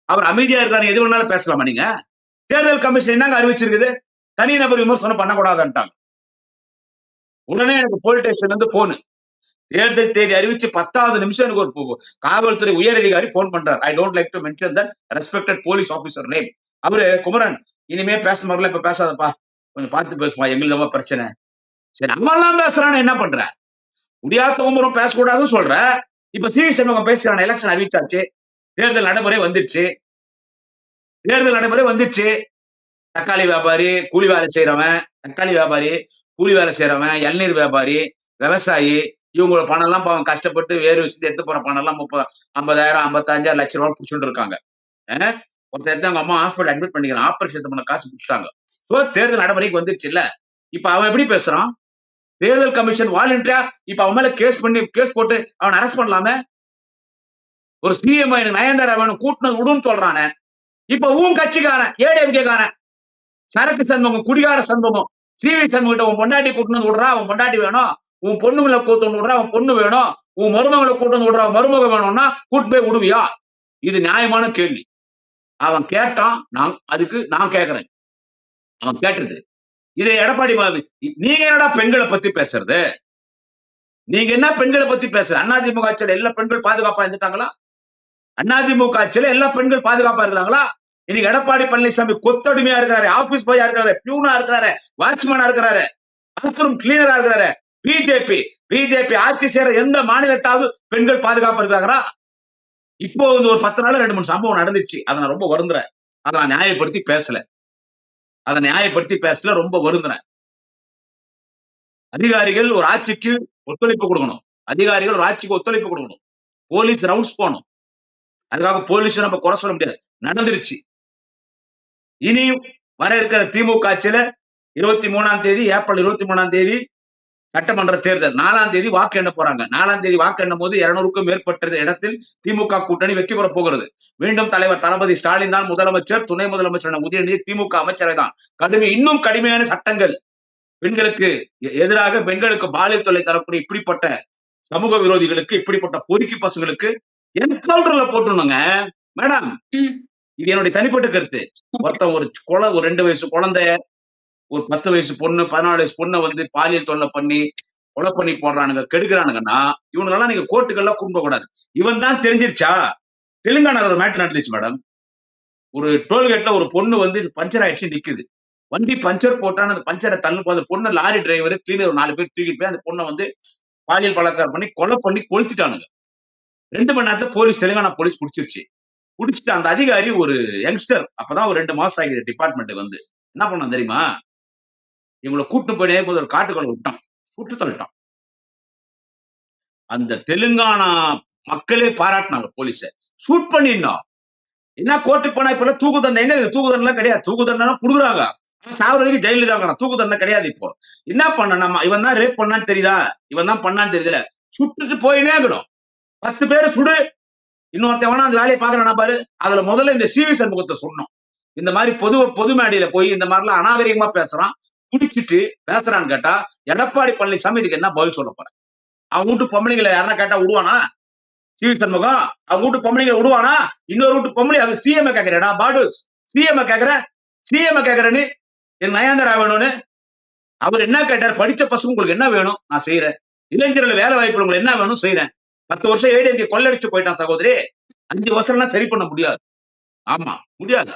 அவர் அமைதியா இருக்காரு, எது வேணாலும் பேசலாமா? நீங்க தேர்தல் கமிஷன் என்னங்க அறிவிச்சிருக்குது, தனிநபர் விமர்சனம் பண்ணக்கூடாதுன்ட்டாங்க. உடனே எனக்கு போலீஸ் ஸ்டேஷன்ல இருந்து போனு, தேர்தல் தேதி அறிவிச்சு 10வது நிமிஷம் எனக்கு ஒரு காவல்துறை உயர் அதிகாரி போன் பண்றாரு. I don't like to mention that respected police officer name. அவரு, குமரன் இனிமே பேச மாதிரில இப்ப பேசாதப்பா, கொஞ்சம் பார்த்து பேசுமா, எங்களுக்கு பிரச்சனை. சரி, நம்ம எல்லாம் பேசுறான்னு என்ன பண்ற? குடியாத்த குமரன் பேசக்கூடாதுன்னு சொல்ற. இப்ப சிவி சண்முகம் பேசுறான, எலெக்ஷன் அறிவிச்சாச்சு, தேர்தல் நடைமுறை வந்துருச்சு, தேர்தல் நடைமுறை வந்துருச்சு. தக்காளி வியாபாரி, கூலி வேலை செய்யறவன், தக்காளி வியாபாரி, கூலி வேலை செய்யறவன், இளநீர் வியாபாரி, விவசாயி, இவங்களோட பணம் எல்லாம் பாவம் கஷ்டப்பட்டு வேறு விஷயத்தை எடுத்து போற பணம் எல்லாம் 50,000 55,000 லட்சம் ரூபாய் பிடிச்சுட்டு இருக்காங்க. ஒருத்தர் அவங்க அம்மா ஹாஸ்பிட்டல் அட்மிட் பண்ணிக்கிறான், ஆபரேஷன் பண்ண காசு பிடிச்சிட்டாங்க. தேர்தல் நடைமுறைக்கு வந்துருச்சு இல்ல. இப்ப அவன் எப்படி பேசுறான்? தேர்தல் கமிஷன் வாலண்டியா இப்ப அவன் மேல கேஸ் போட்டு அவன் அரெஸ்ட் பண்ணலாமே. ஒரு சிஎம் நயன்தாரா வேணும் கூட்டினது விடுன்னு சொல்றானே. இப்ப உன் கட்சிக்காரன் ஏடிஎம்கேக்காரன் சரக்கு சண்முகம், குடிகார சண்முகம், சிவி சண்முகிட்ட உன் பொண்டாட்டி கூட்டினது விடுறா, அவன் பொண்டாட்டி வேணும், உன் பொண்ணுங்களை கூட்டு விடுறா, அவன் பொண்ணு வேணும், உன் மருமகளை கூட்டு விடுறா, மருமக வேணும்னா கூட்டு போய் விடுவியா? இது நியாயமான கேள்வி. அவன் கேட்டான், அதுக்கு நான் கேட்கிறேன், அவன் கேட்டது. இதை எடப்பாடி நீங்க என்னடா பெண்களை பத்தி பேசுறது? நீங்க என்ன பெண்களை பத்தி பேசுறது? அதிமுக ஆட்சியில எல்லா பெண்கள் பாதுகாப்பா இருந்துட்டாங்களா? அதிமுக ஆட்சியில எல்லா பெண்கள் பாதுகாப்பா இருக்கிறாங்களா? இன்னைக்கு எடப்பாடி பழனிசாமி கொத்தடிமையா இருக்காரு, ஆபீஸ் பாயா இருக்காரு, பியூனா இருக்காரு, வாட்ச்மேனா இருக்காரு, பாத்ரூம் கிளீனரா இருக்காரு. பிஜேபி ஆட்சி செய்யற எந்த மாநிலத்தாவது பெண்கள் பாதுகாப்பு இருக்கிறாங்களா? இப்போ வந்து ஒரு 10 நாள் 2-3 சம்பவம் நடந்துச்சு, அதை நான் ரொம்ப வருந்துறேன். அதை நான் நியாயப்படுத்தி பேசல, ரொம்ப வருந்துறேன். அதிகாரிகள் ஒரு ஆட்சிக்கு ஒத்துழைப்பு கொடுக்கணும், போலீஸ் ரவுண்ட்ஸ் போகணும். அதுக்காக போலீஸ் நம்ம குறை சொல்ல முடியாது, நடந்துருச்சு. இனியும் வர இருக்கிற திமுக ஆட்சியில 23ஆம் தேதி, ஏப்ரல் 23ஆம் தேதி சட்டமன்ற தேர்தல், 4ஆம் தேதி வாக்கு எண்ண போறாங்க. 4ஆம் தேதி வாக்கு எண்ணும் போது 200க்கும் மேற்பட்ட இடத்தில் திமுக கூட்டணி வெற்றி பெற போகிறது. மீண்டும் தலைவர் தளபதி ஸ்டாலின் தான் முதலமைச்சர், துணை முதலமைச்சர் உதயநிதி திமுக அமைச்சரை தான். இன்னும் கடுமையான சட்டங்கள், பெண்களுக்கு எதிராக, பெண்களுக்கு பாலியல் தொல்லை தரக்கூடிய இப்படிப்பட்ட சமூக விரோதிகளுக்கு, இப்படிப்பட்ட பொறுக்கி பசங்களுக்கு என்கவுண்டர்ல போட்டுருணுங்க மேடம். இது என்னுடைய தனிப்பட்ட கருத்து. ஒருத்தன் ஒரு 2 வயசு குழந்தைய ஒரு 10 வயசு பொண்ணு, 14 வயசு பொண்ண வந்து பாலியல் தொல்லை பண்ணி, கொலை பண்ணி போடுறானுங்க, கெடுக்குறானுங்கன்னா, இவனுங்கலாம் நீங்க கோர்ட்டுக்கெல்லாம் கூட்டு போகக்கூடாது. இவன் தான் தெரிஞ்சிருச்சா? தெலுங்கானால ஒரு மேட்டர் நடந்துச்சு மேடம். ஒரு டோல்கேட்ல ஒரு பொண்ணு வந்து பஞ்சர் ஆயிடுச்சு நிக்குது. வண்டி பஞ்சர் போட்டான்னு அந்த பஞ்சர தள்ளும்போது அந்த பொண்ணு லாரி டிரைவர், கிளீனர் ஒரு 4 பேர் தூக்கிட்டு போய் அந்த பொண்ண வந்து பாலியல் பலாத்காரம் பண்ணி கொலை பண்ணி கொளுத்திட்டானுங்க. 2 மணி நேரத்துல தெலுங்கானா போலீஸ் புடிச்சிருச்சு. புடிச்சுட்டு அந்த அதிகாரி ஒரு யங்ஸ்டர். அப்பதான் ஒரு 2 மாசம் ஆகுது டிபார்ட்மென்ட்க்கு வந்து. என்ன பண்ணான் தெரியுமா? இவங்கள கூட்டிட்டு போய் நேர்ல ஒரு காட்டுக்குள்ள விட்டான். சுட்டு தள்ளிட்டான். அந்த தெலுங்கானா மக்களே பாராட்டுனாங்க போலீஸ. ஷூட் பண்ணிடணும். என்ன கோர்ட்டுக்கு போனா இப்ப தூக்கு தண்டனை எங்க இருக்கு? தூக்கு தண்டனை கிடையாது. தூக்கு தண்டனை குடுக்குறாங்க. சாவர வரைக்கும் ஜெயில தான் தூக்கு தண்டனை கிடையாது இப்போ. என்ன பண்ண நம்ம இவன் தான் ரேப் பண்ணான்னு தெரியுதா? இவன் தான் பண்ணான்னு தெரியுதுல. சுட்டுட்டு போயினே இருக்கணும். 10 பேரை சுடு. இன்னொருத்தன் வேணா அந்த வேலையை பாக்குறானா பாரு. அதுல முதல்ல இந்த சிவி சண்முகத்தை சொன்னோம். இந்த மாதிரி பொது மேடையில போய் இந்த மாதிரிலாம் அநாகரிகமா பேசுறான். குடிச்சிட்டு பேசுறான்னு கேட்டா எடப்பாடி பழனிசாமி இதுக்கு என்ன பதில் சொல்ல போற? அவன் வீட்டு பொம்பளைங்களை யாரா கேட்டா விடுவானா? சிவி சண்முகம் அவங்க வீட்டு பொம்பளைங்களை விடுவானா? இன்னொரு வீட்டு பொம்பளை அது சிஎம் கேக்குறேடா பாடுஸ். சிஎம் கேக்குற நீ என் நயன்தாரா வேணும்னு. அவர் என்ன கேட்டார்? படிச்ச பசங்க உங்களுக்கு என்ன வேணும்? நான் செய்யறேன். இளைஞர்கள் வேலை வாய்ப்பு உங்களுக்கு என்ன வேணும்? செய்யறேன். 10 வருஷம் ஏடிஎம்கே கொள்ளடிச்சு போயிட்டான் சகோதரி. 5 வருஷம்லாம் சரி பண்ண முடியாது. ஆமா முடியாது.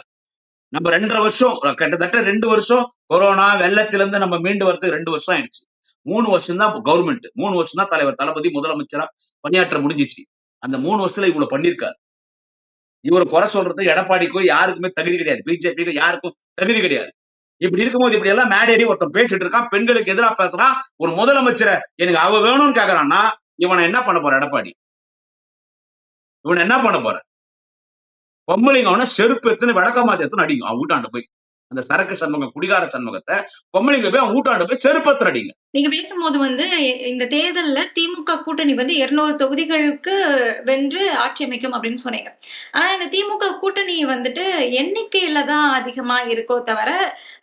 நம்ம 2.5 வருஷம் கிட்டத்தட்ட 2 வருஷம் கொரோனா வெள்ளத்திலிருந்து நம்ம மீண்டு வரதுக்கு 2 வருஷம் ஆயிடுச்சு. 3 வருஷம் தான் கவர்மெண்ட். 3 வருஷம் தான் தலைவர் தளபதி முதலமைச்சரா பணியாற்ற முடிஞ்சிச்சு. அந்த 3 வருஷத்துல இவ்வளவு பண்ணிருக்காரு. இவரை குறை சொல்றது எடப்பாடிக்கும் யாருக்குமே தகுதி கிடையாது. பிஜேபிக்கு யாருக்கும் தகுதி கிடையாது. இப்படி இருக்கும்போது இப்படி எல்லாம் மேடேறி ஒருத்தன் பேசிட்டு இருக்கான். பெண்களுக்கு எதிராக பேசுறான். ஒரு முதலமைச்சரை எனக்கு அவ வேணும்னு கேக்குறான்னா இவனை என்ன பண்ண போற எடப்பாடி? இவனை என்ன பண்ண போற? பொம்பளைங்க அவனை செருப்பு எத்தனை விளக்கமாத்த எத்தனை அடிக்கும் அவன் வீட்டாண்ட போய். அந்த சரக்கு சண்முகம் குடிகார சண்முகத்தை பொம்பளைங்க போய் அவன் வீட்டாண்ட போய் செருப்பு எத்தனை அடிங்க.
நீங்க பேசும்போது வந்து இந்த தேர்தல்ல திமுக கூட்டணி வந்து 200 தொகுதிகளுக்கு வென்று ஆட்சி அமைக்கும் அப்படின்னு சொன்னீங்க. ஆனா இந்த திமுக கூட்டணி வந்துட்டு எண்ணிக்கையில தான் அதிகமா இருக்கோ தவிர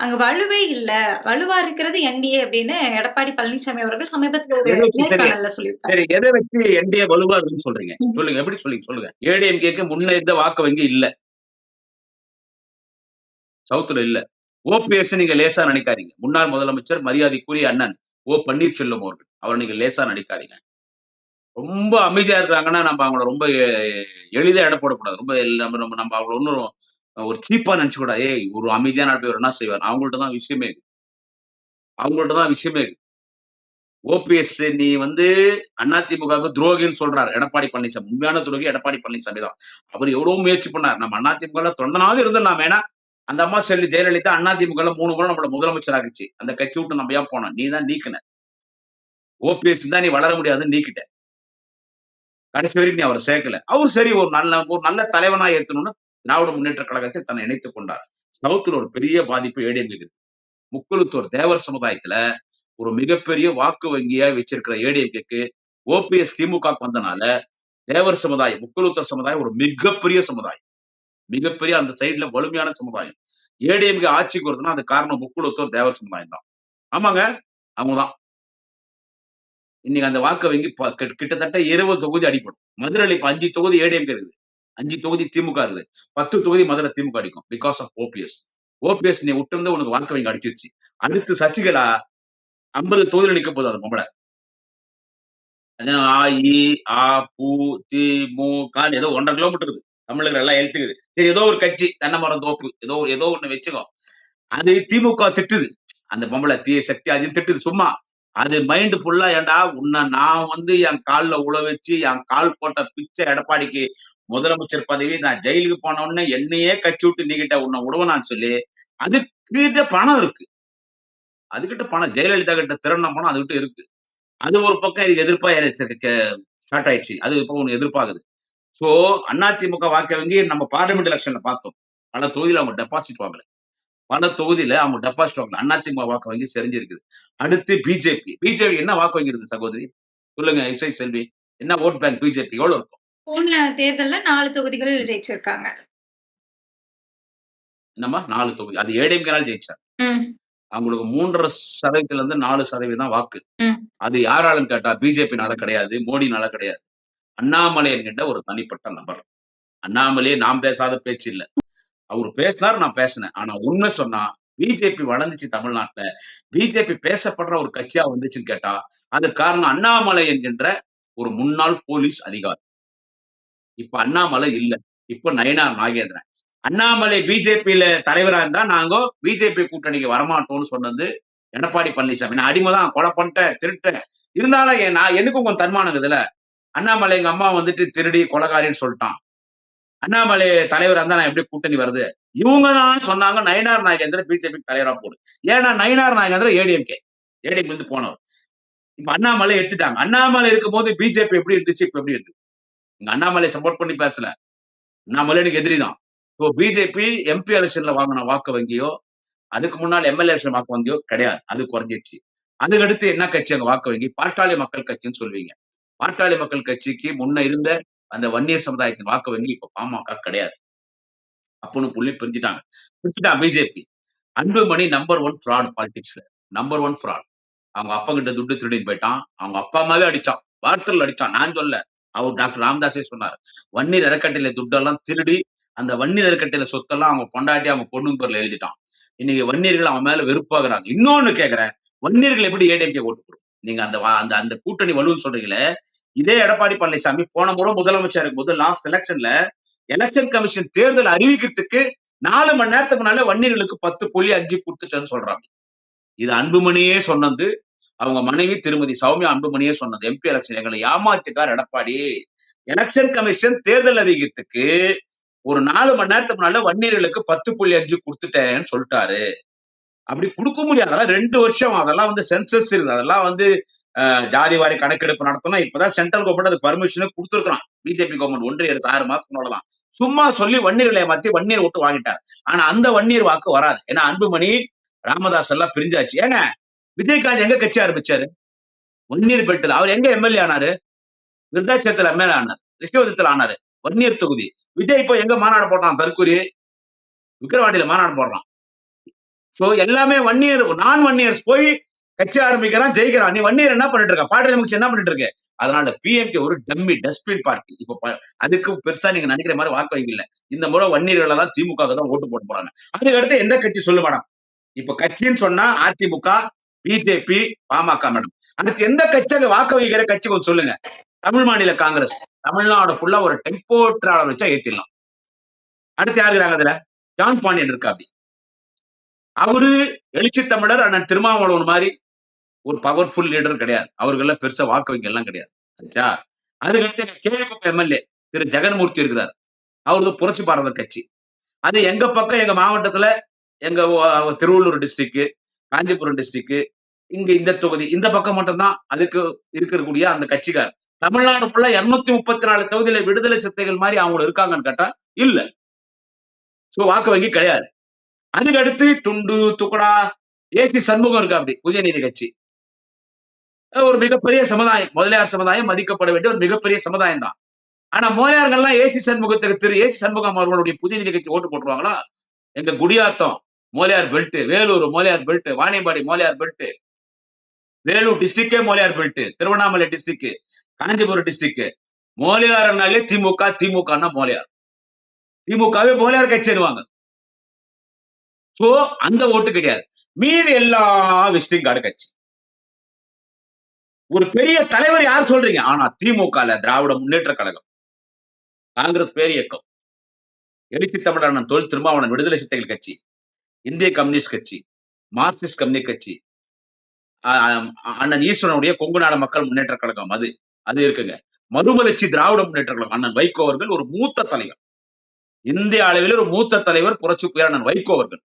அங்க வலுவே இல்ல. வலுவா இருக்கிறது என்டிஏ அப்படின்னு எடப்பாடி பழனிசாமி அவர்கள் சமீபத்துல ஒரு நேர்காணல்ல சொல்லியிருக்காரு.
சரி, எதை வச்சு என்டிஏ வலுவா இருக்குன்னு சொல்றீங்க? சொல்லுங்க, எப்படி சொல்லுங்க. ஏடிஎம்கேக்கு முன்ன இருந்த வாக்கு வங்கி இல்ல, சவுத்துல இல்ல. ஓபிஎஸ் நீங்க லேசா நினைக்காதீங்க. முன்னாள் முதலமைச்சர் மரியாதைக்குரிய அண்ணன் ஓ பன்னீர்செல்வம் அவர்கள் அவர் நீங்க லேசா நினைக்காதீங்க. ரொம்ப அமைதியா இருக்காங்கன்னா நம்ம அவங்கள ரொம்ப எளிதா எடை போடக்கூடாது. ரொம்ப நம்ம அவங்கள ஒன்னும் ஒரு சீப்பா நினைச்சு கூடாது. ஏய் ஒரு அமைதியான நடப்பவர் என்ன செய்வார்? அவங்கள்ட்ட தான் விஷயமே. ஓபிஎஸ் நீ வந்து அதிமுகவுக்கு துரோகின்னு சொல்றாரு எடப்பாடி பழனிசாமி. உண்மையான துரோகி எடப்பாடி பழனிசாமி தான். அவர் எவ்வளவு முயற்சி பண்ணார். நம்ம அதிமுக தொண்டனாவது இருந்துடலாம். ஏன்னா அந்த அம்மா செல்வி ஜெயலலிதா அதிமுக 3 முறை நம்மள முதலமைச்சர் ஆகிச்சு. அந்த கட்சி விட்டு நம்ம ஏன் போனோம்? நீ தான் நீக்கின. ஓபிஎஸ் தான் நீ வளர முடியாதுன்னு நீக்கிட்ட. கடைசி வரைக்கும் நீ அவரை சேர்க்கல. அவர் சரி ஒரு நல்ல தலைவனா ஏத்தணும்னு திராவிட முன்னேற்ற கழகத்தில் தன்னை இணைத்துக் கொண்டார். சவுத்துல ஒரு பெரிய பாதிப்பு ஏடிஎம்கே. முக்குளத்தூர் தேவர் சமுதாயத்துல ஒரு மிகப்பெரிய வாக்கு வங்கியா வச்சிருக்கிற ஏடிஎம்கேக்கு ஓபிஎஸ் திமுக வந்தனால தேவர் சமுதாயம், முக்குளத்தூர் சமுதாயம் ஒரு மிகப்பெரிய சமுதாயம். மிகப்பெரிய அந்த சைடுல வலிமையான சமுதாயம். ஏடிஎம்கே ஆட்சிக்கு வருதுன்னா அது காரணம் முக்குளத்தூர் தேவர் சமுதாயம் தான். ஆமாங்க, அவங்கதான். இன்னைக்கு அந்த வாக்கு வங்கி கிட்டத்தட்ட 20 தொகுதி அடிப்படும். மதுரையில் இப்ப 5 தொகுதி ஏடிஎம்கே இருக்குது, 5 தொகுதி திமுக இருக்குது, 10 தொகுதி மதுரை திமுக அடிக்கும். பிகாஸ் ஆஃப் ஓபிஎஸ் நீ விட்டு இருந்து உனக்கு வாக்கு வங்கி அடிச்சிருச்சு. அடுத்து சசிகலா 50 தொகுதியில் நிக்க போகுது அந்த பொம்பளை. ஏதோ 1.5 கிலோமீட்டர் இருக்குது. தமிழர்கள் எல்லாம் எழுத்துக்குது. சரி, ஏதோ ஒரு கட்சி தென்னை மரம் தோப்பு ஏதோ ஒண்ணு வச்சுக்கோ. அது திமுக திட்டுது. அந்த பொம்பளை தீய சக்தி அதையும் திட்டுது. சும்மா அது மைண்ட் ஃபுல்லா ஏண்டா உன்னை நான் வந்து என் காலில் உழ வச்சு என் கால் போட்ட பிச்சை எடப்பாடிக்கு முதலமைச்சர் பதவி நான் ஜெயிலுக்கு போன உடனே என்னையே கட்சி விட்டு நீக்கிட்ட உன்னை விடுவனான்னு சொல்லி அதுக்கிட்ட பணம் இருக்கு. அதுகிட்ட பணம் ஜெயலலிதா கிட்ட திறன பணம் அதுகிட்ட இருக்கு. அது ஒரு பக்கம் இது எதிர்ப்பா ஸ்டார்ட் ஆயிடுச்சு. அது இப்போ ஒண்ணு எதிர்ப்பாகுது. சோ அதிமுக வாக்கு வங்கி நம்ம பார்லிமெண்ட் எலெக்ஷன்ல பார்த்தோம். பல தொகுதியில அவங்க டெபாசிட் வாங்கல. அதிமுக வாக்கு வங்கி செறிஞ்சிருக்குது. அடுத்து பிஜேபி என்ன வாக்கு வங்கி இருக்கு சகோதரி? சொல்லுங்க இசை செல்வி, என்ன ஓட் பேங்க் பிஜேபி எவ்வளவு இருக்கும்?
போன தேர்தல்ல 4 தொகுதிகளில் ஜெயிச்சிருக்காங்க.
என்னமா 4 தொகுதி? அது ஏடிஎம்கேனால ஜெயிச்சார். அவங்களுக்கு 3.5% இருந்து 4% வாக்கு. அது யாராலும் கேட்டா பிஜேபினால கிடையாது, மோடினால கிடையாது. அண்ணாமலை என்கின்ற ஒரு தனிப்பட்ட நபர். அண்ணாமலையே நாம் பேசாத பேச்சு இல்ல. அவர் பேசினார், நான் பேசினேன். ஆனா உண்மை சொன்னா பிஜேபி வளர்ந்துச்சு தமிழ்நாட்டுல. பிஜேபி பேசப்படுற ஒரு கட்சியா வந்துச்சுன்னு கேட்டா, அதுக்கு காரணம் அண்ணாமலை என்கின்ற ஒரு முன்னாள் போலீஸ் அதிகாரி. இப்ப அண்ணாமலை இல்ல. இப்ப நயினார் நாகேந்திரன். அண்ணாமலை பிஜேபியில தலைவரா இருந்தா நாங்க பிஜேபி கூட்டணிக்கு வரமாட்டோம்னு சொன்னது எடப்பாடி பழனிசாமி. நான் அடிமைதான், கொலை பண்ணிட்டேன், திருட்டேன். இருந்தாலும் நான் எனக்கும் கொஞ்சம் தன்மானம் இருக்குதுல்ல. அண்ணாமலை எங்க அம்மா வந்துட்டு திருடி கொலைகாரின்னு சொல்லிட்டான். அண்ணாமலை தலைவரா இருந்தா நான் எப்படி கூட்டணி வருது? இவங்க தான் சொன்னாங்க நயினார் நாகேந்திரன் பிஜேபி தலைவரா போடு. ஏன்னா நயினார் நாகேந்திரன் ஏடிஎம்கே இருந்து போனவர். இப்ப அண்ணாமலை எடுத்துட்டாங்க. அண்ணாமலை இருக்கும்போது பிஜேபி எப்படி இருந்துச்சு, இப்ப எப்படி இருக்கு? இங்க அண்ணாமலை சப்போர்ட் பண்ணி பேசல. அண்ணாமலை எனக்கு எதிரி தான். இப்போ பிஜேபி எம்பி எலெக்ஷன்ல வாங்கின வாக்கு வங்கியோ, அதுக்கு முன்னால் எம்எல்ஏ எலெக்ஷன் வாக்கு வங்கியோ கிடையாது. அது குறைஞ்சிருச்சு. அதுக்கடுத்து என்ன கட்சி அங்க வாக்கு வங்கி? பாட்டாளி மக்கள் கட்சின்னு சொல்வீங்க. பாட்டாளி மக்கள் கட்சிக்கு முன்ன இருந்த அந்த வன்னியர் சமுதாயத்தின் வாக்கு வங்கி இப்ப பாமக கிடையாது. அப்பன்னு புள்ளி பிரிஞ்சுட்டாங்க. பிரிச்சுட்டான் பிஜேபி. அன்புமணி நம்பர் 1 ஃப்ராட் பாலிடிக்ஸ்ல. Number 1 fraud. அவங்க அப்பா கிட்ட துட்டு திருடிட்டு போயிட்டான். அவங்க அப்பா அம்மாவே அடிச்சான். வார்த்தையில் அடிச்சான். நான் சொல்ல. அவர் டாக்டர் ராமதாஸே சொன்னார். வன்னியர் அறக்கட்டளை துட்டெல்லாம் திருடி அந்த வன்னியர் அறக்கட்டளை சொத்தெல்லாம் அவங்க பொண்டாட்டி அவங்க பொண்ணுங்க பேர்ல எழுதிட்டான். இன்னைக்கு வன்னியர்கள் அவன் மேல வெறுப்பாகிறாங்க. இன்னொன்னு கேக்குறேன், வன்னியர்கள் எப்படி ஏடிஎம்கே ஓட்டு போடும்? நீங்க அந்த அந்த அந்த கூட்டணி வலுன்னு சொல்றீங்களே, இதே எடப்பாடி பழனிசாமி போன முறை முதலமைச்சர் இருக்கும்போது லாஸ்ட் எலெக்ஷன்ல எலெக்ஷன் கமிஷன் தேர்தல் அறிவிக்கிறதுக்கு 4 மணி நேரத்துக்கு முன்னால வன்னியர்களுக்கு 10.5 கொடுத்துட்டேன்னு சொல்றாங்க. இது அன்புமணியே சொன்னது. அவங்க மனைவி திருமதி சௌமியா அன்புமணியே சொன்னது. எம்பி எலெக்ஷன் எங்களை ஏமாத்திட்டார் எடப்பாடி. எலெக்ஷன் கமிஷன் தேர்தல் அறிவிக்கிறதுக்கு ஒரு 4 மணி நேரத்துக்கு முன்னால வன்னியர்களுக்கு 10.5 கொடுத்துட்டேன்னு சொல்லிட்டாரு. அப்படி கொடுக்க முடியாது. அதெல்லாம் 2 வருஷம். அதெல்லாம் வந்து சென்சஸ் இருக்கு. அதெல்லாம் வந்து ஜாதி வாரி கணக்கெடுப்பு நடத்தணும். இப்பதான் சென்ட்ரல் கவர்மெண்ட் அது பர்மிஷன் கொடுத்துருக்கான். பிஜேபி கவர்மெண்ட் ஒன்றிய அரசு 6 மாசத்துக்கு முன்னாலதான் சும்மா சொல்லி வன்னியர்களை ஏமாத்தி வன்னியர் ஓட்டு வாங்கிட்டார். ஆனா அந்த வன்னியர் வாக்கு வராது. ஏன்னா அன்புமணி ராமதாஸ் எல்லாம் பிரிஞ்சாச்சு. ஏங்க விஜயகாந்த் எங்க கட்சி ஆரம்பிச்சாரு? வன்னியர் பெல்ட்ல. அவர் எங்க எம்எல்ஏ ஆனாரு? விருதாச்சலத்துல எம்எல்ஏ ஆனார். ரிஷிவதத்துல ஆனாரு. வன்னியர் தொகுதி. விஜய் இப்போ எங்க மாநாடு போட்டான்? தற்கூரி விக்கிரவாண்டியில மாநாடு போடுறான். சோ எல்லாமே வன்னியர் நான் வன்னியர்ஸ் போய் கட்சி ஆரம்பிக்கிறான், ஜெயிக்கிறான். நீ வன்னியர் என்ன பண்ணிட்டு இருக்க? பாட்டாளி மக்கள் என்ன பண்ணிட்டு இருக்கு? அதனால பிஎம்கே ஒரு டம்மி டஸ்ட்பின் பார்ட்டி. இப்போ அதுக்கு பெருசா நீங்க நினைக்கிற மாதிரி வாக்கு வங்கி இல்ல. இந்த முறை வன்னியர்கள் எல்லாம் திமுக தான் ஓட்டு போட்டு போறாங்க. அதுக்கு அடுத்து எந்த கட்சி சொல்லு மேடம்? இப்ப கட்சின்னு சொன்னா அதிமுக, பிஜேபி, பாமக மேடம். அடுத்து எந்த கட்சியாக வாக்கு வகிக்கிற கட்சி கொஞ்சம் சொல்லுங்க. தமிழ் மாநில காங்கிரஸ். தமிழ்நாடு ஃபுல்லா ஒரு டெம்போ டிராவலர் வச்சா ஏத்திடலாம். அடுத்து யாரு இருக்காங்க அதுல? ஜான் பாண்டியன் இருக்கா. அப்படி அவரு எழுச்சி தமிழர் அண்ணன் திருமாவளவன் மாதிரி ஒரு பவர்ஃபுல் லீடர் கிடையாது. அவர்கள பெருசா வாக்கு வங்கி எல்லாம் கிடையாது. ஆச்சா. அதுக்கடுத்து கேள்விப்பட்ட எம்எல்ஏ திரு ஜெகன்மூர்த்தி இருக்கிறார். அவரது புரட்சி பாரத கட்சி. அது எங்க பக்கம் எங்க மாவட்டத்துல எங்க திருவள்ளூர் டிஸ்ட்ரிக்ட், காஞ்சிபுரம் டிஸ்ட்ரிக்ட், இங்க இந்த தொகுதி இந்த பக்கம் மட்டும்தான் அதுக்கு இருக்கக்கூடிய அந்த கட்சிக்கார். தமிழ்நாடு ஃபுல்லா 234 தொகுதியில விடுதலை சிறுத்தைகள் மாதிரி அவங்க இருக்காங்கன்னு கேட்டா இல்ல. சோ வாக்கு வங்கி கிடையாது. அதுக்கு அடுத்து துண்டு துக்கடா ஏசி சண்முகம் இருக்கா. அப்படி உதயநிதி கட்சி ஒரு மிகப்பெரிய சமுதாயம். முதலியார் சமுதாயம் மதிக்கப்பட வேண்டிய ஒரு மிகப்பெரிய சமுதாயம் தான். ஆனா மோயார்கள்லாம் ஏசி சண்முகத்துக்கு திரு ஏசி சண்முகம் அவர்களுடைய புதிய கட்சி ஓட்டு போட்டுருவாங்களா? எங்க குடியாத்தம் மோலியார் பெல்ட், வேலூர் மோலியார் பெல்ட், வாணியம்பாடி மோலியார் பெல்ட், வேலூர் டிஸ்ட்ரிக்டே மோலியார் belt, Tiruvannamalai district, Kanchipuram district. மோலியார்னாலே திமுக, திமுகன்னா மோலியார். திமுகவே மோலியார் கட்சிடுவாங்க. சோ அந்த ஓட்டு கிடையாது. மீதி எல்லா விசிட்டிங் கார்டு கட்சி. ஒரு பெரிய தலைவர் யார் சொல்றீங்க? ஆனா திமுக திராவிட முன்னேற்ற கழகம், காங்கிரஸ் பேர் இயக்கம், எழுச்சி தமிழர் தொழில் திருமாவளவன் விடுதலை சிறுத்தைகள் கட்சி, இந்திய கம்யூனிஸ்ட் கட்சி, மார்க்சிஸ்ட் கம்யூனிஸ்ட் கட்சி, அண்ணன் ஈஸ்வரனுடைய கொங்கு நாடு மக்கள் முன்னேற்ற கழகம் அது இருக்குங்க. மறுமலர்ச்சி திராவிட முன்னேற்ற கழகம் அண்ணன் வைகோ அவர்கள் ஒரு மூத்த தலைவர். இந்திய அளவில் ஒரு மூத்த தலைவர் புரட்சி புயல் அண்ணன் வைகோ அவர்கள்.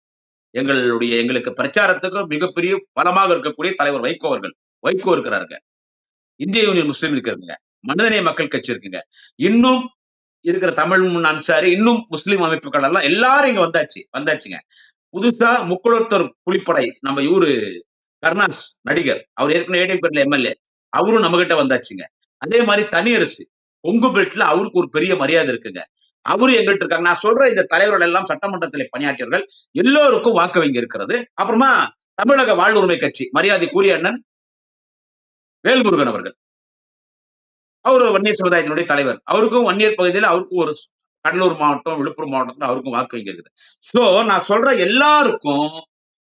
எங்களுக்கு பிரச்சாரத்துக்கு மிகப்பெரிய பலமாக இருக்கக்கூடிய தலைவர் வைகோ அவர்கள். வைகோ இருக்கிறாருங்க. இந்திய யூனியன் முஸ்லீம் இருக்கிறதுங்க. மனிதநேய மக்கள் கட்சி இருக்குங்க. இன்னும் இருக்கிற தமிழ் அன்சாரி இன்னும் முஸ்லீம் அமைப்புகள் எல்லாம் எல்லாரும் இங்க வந்தாச்சுங்க. புதுசா முக்குளத்தூர் புலிப்படை நம்ம இவரு கருணாஸ் நடிகர், அவர் ஏற்கனவே ஏடிஎம்கேல எம்எல்ஏ, அவரும் நம்ம கிட்ட வந்தாச்சுங்க. அதே மாதிரி தனியரசு கொங்கு பெல்ட்ல அவருக்கு ஒரு பெரிய மரியாதை இருக்குங்க. அவரு எங்கள்கிட்ட இருக்காங்க. நான் சொல்ற இந்த தலைவர்கள் எல்லாம் சட்டமன்றத்தில் பணியாற்றியவர்கள். எல்லோருக்கும் வாக்கு வங்கி இருக்கிறது. அப்புறமா தமிழக வாழ்வுரிமை கட்சி மரியாதைக்குரிய அண்ணன் வேல்முருகன் அவர்கள், அவர் வன்னியர் சமுதாயத்தினுடைய தலைவர். அவருக்கும் வன்னியர் பகுதியில் அவருக்கும் ஒரு கடலூர் மாவட்டம், விழுப்புரம் மாவட்டத்தில் அவருக்கும் வாக்கு வங்கி இருக்குது. சோ நான் சொல்ற எல்லாருக்கும்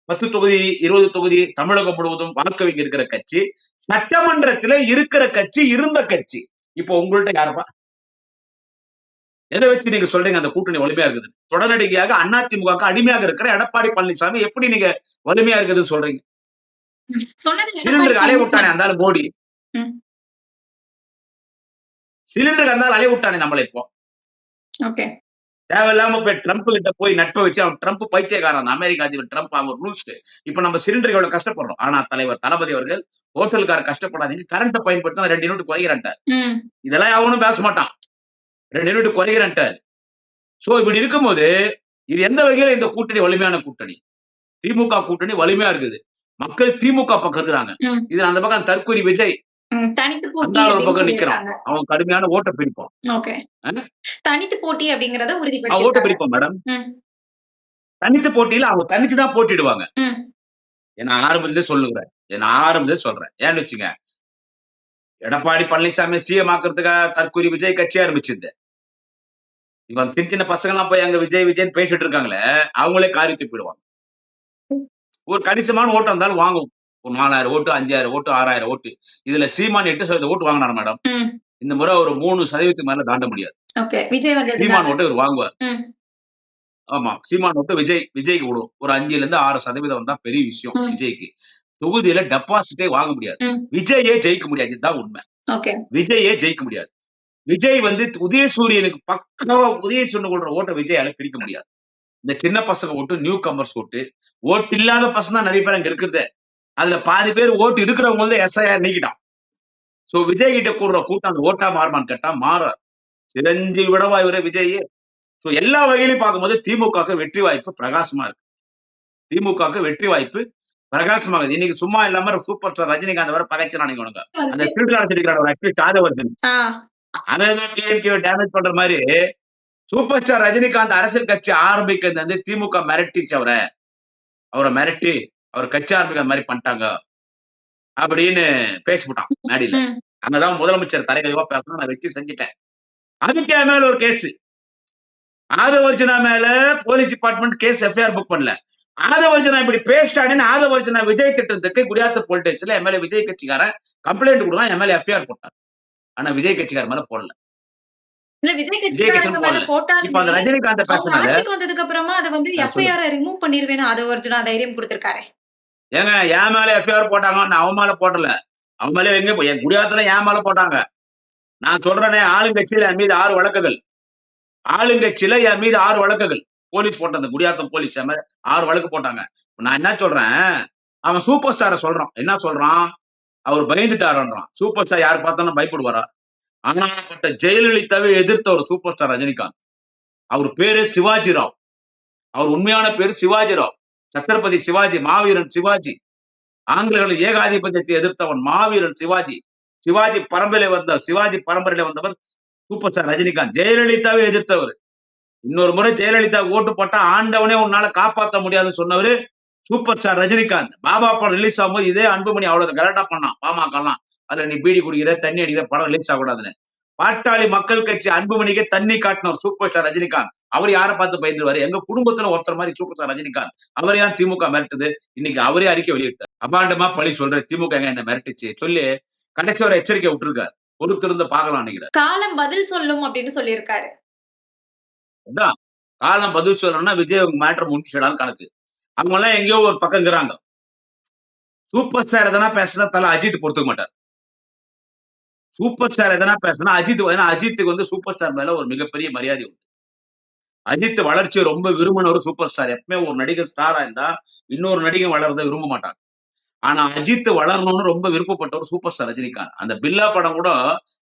10 தொகுதி 20 தொகுதி தமிழகம் முழுவதும் வாக்கு வங்கி இருக்கிற கட்சி, சட்டமன்றத்துல இருக்கிற கட்சி, இருந்த கட்சி. இப்போ உங்கள்ட்ட யாருப்பா? எதை வச்சு நீங்க சொல்றீங்க அந்த கூட்டணி வலிமையா இருக்குது? தொடர்நடிகையாக அதிமுகவுக்கு அடிமையாக இருக்கிற எடப்பாடி பழனிசாமி எப்படி நீங்க வலிமையா இருக்குதுன்னு சொல்றீங்க?
சொன்னது எடப்பாடி
சிலிண்டருக்கு அலைய விட்டானே
பழனிசாமி.
அந்த ஆளு மோடி.
ம்.
சிலிண்டருக்கு அந்த ஆளு அலைய விட்டானே நம்மள இப்போ.
ஓகே.
தேவையில்லாம போய் ட்ரம்ப் கிட்ட போய் நட்பை வச்சு அவன் ட்ரம்ப் பைத்தியக்காரன், அந்த அமெரிக்க அதிபர் ட்ரம்ப், அவன் ரூல்ஸ். இப்ப நம்ம சிலிண்டருக்கு எவ்வளவு கஷ்டப்படுறோம். ஆனா தலைவர் தளபதி அவர்கள் ஹோட்டல்கார கஷ்டப்படாதீங்க, கரண்ட்டை பயன்படுத்தினா 2 யூனிட் குறைகிறேன்ட்டார்.
ம்.
இதெல்லாம் அவனும் பேச மாட்டான். 2 யூனிட் குறைகிறேன்ட்டார். சோ இப்படி இருக்கும்போது இது எந்த வகையில இந்த கூட்டணி வலிமையான கூட்டணி? திமுக கூட்டணி வலிமையா இருக்குது. மக்கள் திமுக பக்கம் இருக்கிறாங்க.
ம்.
இதுல அந்த பக்கம் தற்கூரி விஜய்
தனித்து போட்டி
அந்த ஒரு
அப்படின்னு
பக்கம் நிக்கிறான்.
சொல்லியிருக்காங்க.
அவன் கடுமையான ஓட்ட பிரிப்பான்.
ஓகே.
அஹ்
தனித்து போட்டி அப்படிங்கறத
அவன் ஓட்ட
உறுதிப்படுத்திருக்காங்க.
பிரிப்பான் மேடம்.
ம்.
தனித்து போட்டியில அவங்க தனித்து தான் போட்டிடுவாங்க.
ம்.
நான் ஆரம்பத்திலே சொல்லுகிறேன். நான் ஆரம்பத்திலே சொல்றேன். ஏன்னு வச்சுங்க, எடப்பாடி பழனிசாமி சிஎம் ஆக்குறதுக்காக தற்கூரி விஜய் கட்சி ஆரம்பிச்சிருந்த. இவன் சின்ன சின்ன பசங்க எல்லாம் போய் அங்க விஜய் விஜய்னு பேசிட்டு இருக்காங்களே, அவங்களே காரி துப்பிடுவாங்க. ஒரு கணிசமான ஓட்டு இருந்தாலும் வாங்கும். ஒரு 4000 ஓட்டு, 5000 ஓட்டு, 6000 ஓட்டு. இதுல சீமான் 8% ஓட்டு வாங்கினார் மேடம்.
ம்.
இந்த முறை ஒரு 3% மேல தாண்ட முடியாது.
ஓகே. விஜய்
சீமான்
வந்ததுனால.
ஓட்டு இவர் வாங்குவார்.
ம்.
ஆமா, சீமான் ஓட்டு விஜய்க்கு விடும். ஒரு 5ல இருந்து 6% வந்தா பெரிய விஷயம்
ம்.
விஜய்க்கு. தொகுதியில டெபாசிட்டே வாங்க முடியாது.
ம்.
விஜயே ஜெயிக்க முடியாது. இதுதான் உண்மை.
ஓகே.
விஜயே ஜெயிக்க முடியாது. விஜய் வந்து உதயசூரியனுக்கு பக்காவா உதயசூரியன் கொடுற ஓட்ட விஜயால பிரிக்க முடியாது. இந்த சின்ன பசங்க ஓட்டு, நியூ கமர்ஸ் ஓட்டு, ஓட்டு இல்லாத பசங்க தான் நிறைய பேர் அங்க இருக்கிறது. அதுல பாதி பேர் ஓட்டு இருக்கிறவங்க வந்து எஸ்ஐஆர் நீக்கிட்டான். சோ விஜய் கிட்ட கூடுற கூட்டம் அந்த ஓட்டா மாறுமான்னு கேட்டா மாறாது. சிரஞ்சீவி விடவா இவரே விஜய். சோ எல்லா வகையிலும் பார்க்கும்போது திமுகவுக்கு வெற்றி வாய்ப்பு பிரகாசமா இருக்கு. திமுகவுக்கு வெற்றி வாய்ப்பு பிரகாசமா இருக்கு. இன்னைக்கு சும்மா இல்லாம சூப்பர் ஸ்டார் ரஜினிகாந்த் வர பகைச்சினானுங்க இவனுங்க. அந்த
வந்து
திருட்டு சொல்லிக்கிறான் ஒரு ஆக்சுவலி ஆதவர்தன்.
ஆ.
அவன் ஏதோ டிஎம்கே டேமேஜ் பண்ற மாதிரி சூப்பர் ஸ்டார் ரஜினிகாந்த் அரசியல் கட்சி ஆரம்பிக்கிறது வந்து திமுக மிரட்டிச்சு அவரை மிரட்டி அவர் கட்சி ஆரம்பிக்கிற மாதிரி பண்ணிட்டாங்க அப்படின்னு பேசிவிட்டான் மேடியில.
ம்.
அங்கதான் முதலமைச்சர் தலைகழிவா பேசணும், நான் வச்சு செஞ்சுட்டேன். அதுக்கு என் மேல ஒரு கேஸ். ஆதவர்ஜனா மேல police department case FIR book பண்ணல. ஆதவர்ஜனா இப்படி பேசிட்டானு ஆதவர்ஜனா விஜய் திட்டத்துக்கு குடியாத்த போலீஸ் ஸ்டேஷன்ல எம்எல்ஏ விஜய் கட்சிக்காரன் கம்ப்ளைண்ட் கொடுக்கலாம், எம்எல்ஏ எஃப்ஐஆர் போட்டார். ஆனா விஜய் கட்சிக்கார மேல போடல.
இல்ல விஜய்
விஜய்
கட்சிக்காரங்க
கட்சியும்
மேல
போடல. இப்ப அந்த
போட்டாலுமே
ரஜினிகாந்த்
அவங்க
பேசினால
ஆட்சிக்கு வந்ததுக்கு அப்புறமா அதை வந்து
சொல்லுங்க.
எஃப்ஐஆர் ரிமூவ் பண்ணிருவேன்னு ஆதவர்ஜுனா தைரியம் கொடுத்திருக்காரு.
ஏங்க என் மேல எஃப்ஐஆர் போட்டாங்க, அவன் மேல போடல. அவன் மேல எங்க என் குடியாத்துல என் மேல போட்டாங்க. நான் சொல்றேனே, ஆளுங்கட்சியில என் மீது 6 வழக்குகள். ஆளுங்கட்சியில என் மீது 6 வழக்குகள். போலீஸ் போட்டது, குடியாத்தம் போலீஸ் என் மேல 6 வழக்கு போட்டாங்க. நான் என்ன சொல்றேன், அவன் சூப்பர் ஸ்டார சொல்றான். என்ன சொல்றான், அவர் பயந்துட்டாருன்றான். சூப்பர் ஸ்டார் யார் பார்த்தாலும் பயப்படுவாரா? ஆனாப்பட்ட ஜெயலலிதாவை எதிர்த்த ஒரு சூப்பர் ஸ்டார் ரஜினிகாந்த். அவர் பேரு சிவாஜி ராவ். அவர் உண்மையான பேரு சிவாஜி ராவ். சத்ரபதி சிவாஜி, மாவீரன் சிவாஜி. ஆங்கிலேயர்கள் ஏகாதிபத்தியத்தை எதிர்த்தவன் மாவீரன் சிவாஜி. சிவாஜி பரம்பரையில வந்தவர் சூப்பர் ஸ்டார் ரஜினிகாந்த். ஜெயலலிதாவை எதிர்த்தவர். இன்னொரு முறை ஜெயலலிதா ஓட்டு போட்டா ஆண்டவனே உன்னால காப்பாற்ற முடியாதுன்னு சொன்னவரு சூப்பர் ஸ்டார் ரஜினிகாந்த். பாபா படம் ரிலீஸ் ஆகும்போது இதே அன்புமணி அவ்வளவு கலாட்டா பண்ணான் பாமகலாம். அதுல நீ பீடி குடிக்கிற, தண்ணி அடிக்கிற, படம் ரிலீஸ் ஆகக்கூடாதுன்னு. பாட்டாளி மக்கள் கட்சி அன்புமணிக்கு தண்ணி காட்டினவர் சூப்பர் ஸ்டார் ரஜினிகாந்த். அவர் யாரை பார்த்து பயந்துருவாரு? எங்க குடும்பத்துல ஒருத்தர் மாதிரி சூப்பர் ஸ்டார் ரஜினிகாந்த். அவர் ஏன் திமுக மிரட்டுது? இன்னைக்கு அவரே அறிக்கை வெளியிட்டார். அபாண்டமா பழி சொல்ற திமுக எங்க என்ன மிரட்டுச்சு சொல்லி கடைசி ஒரு எச்சரிக்கை விட்டுருக்காரு. பொறுத்திருந்து பார்க்கலாம் நினைக்கிறேன்.
காலம் பதில் சொல்லும் அப்படின்னு சொல்லியிருக்காரு.
அதான் காலம் பதில் சொல்லணும்னா விஜய் மேட்டர் முடிச்சிடான்னு கணக்கு. அவங்க எல்லாம் எங்கேயோ ஒரு பக்கங்கிறாங்க. சூப்பர் ஸ்டார் எதனா பேசினா தலை அஜித் பொறுத்துக்க மாட்டார். சூப்பர் ஸ்டார் எதனா பேசினா அஜித்துக்கு வந்து சூப்பர் ஸ்டார் மேல ஒரு மிகப்பெரிய மரியாதை உண்டு. அஜித் வளர்ச்சியை ரொம்ப விரும்பின ஒரு சூப்பர் ஸ்டார். எப்பவுமே ஒரு நடிகர் ஸ்டாரா இருந்தா இன்னொரு நடிகை வளர்றதை விரும்ப மாட்டாங்க. ஆனா அஜித் வளரணும்னு ரொம்ப விருப்பப்பட்ட ஒரு சூப்பர் ஸ்டார் ரஜினிகாந்த். அந்த பில்லா படம் கூட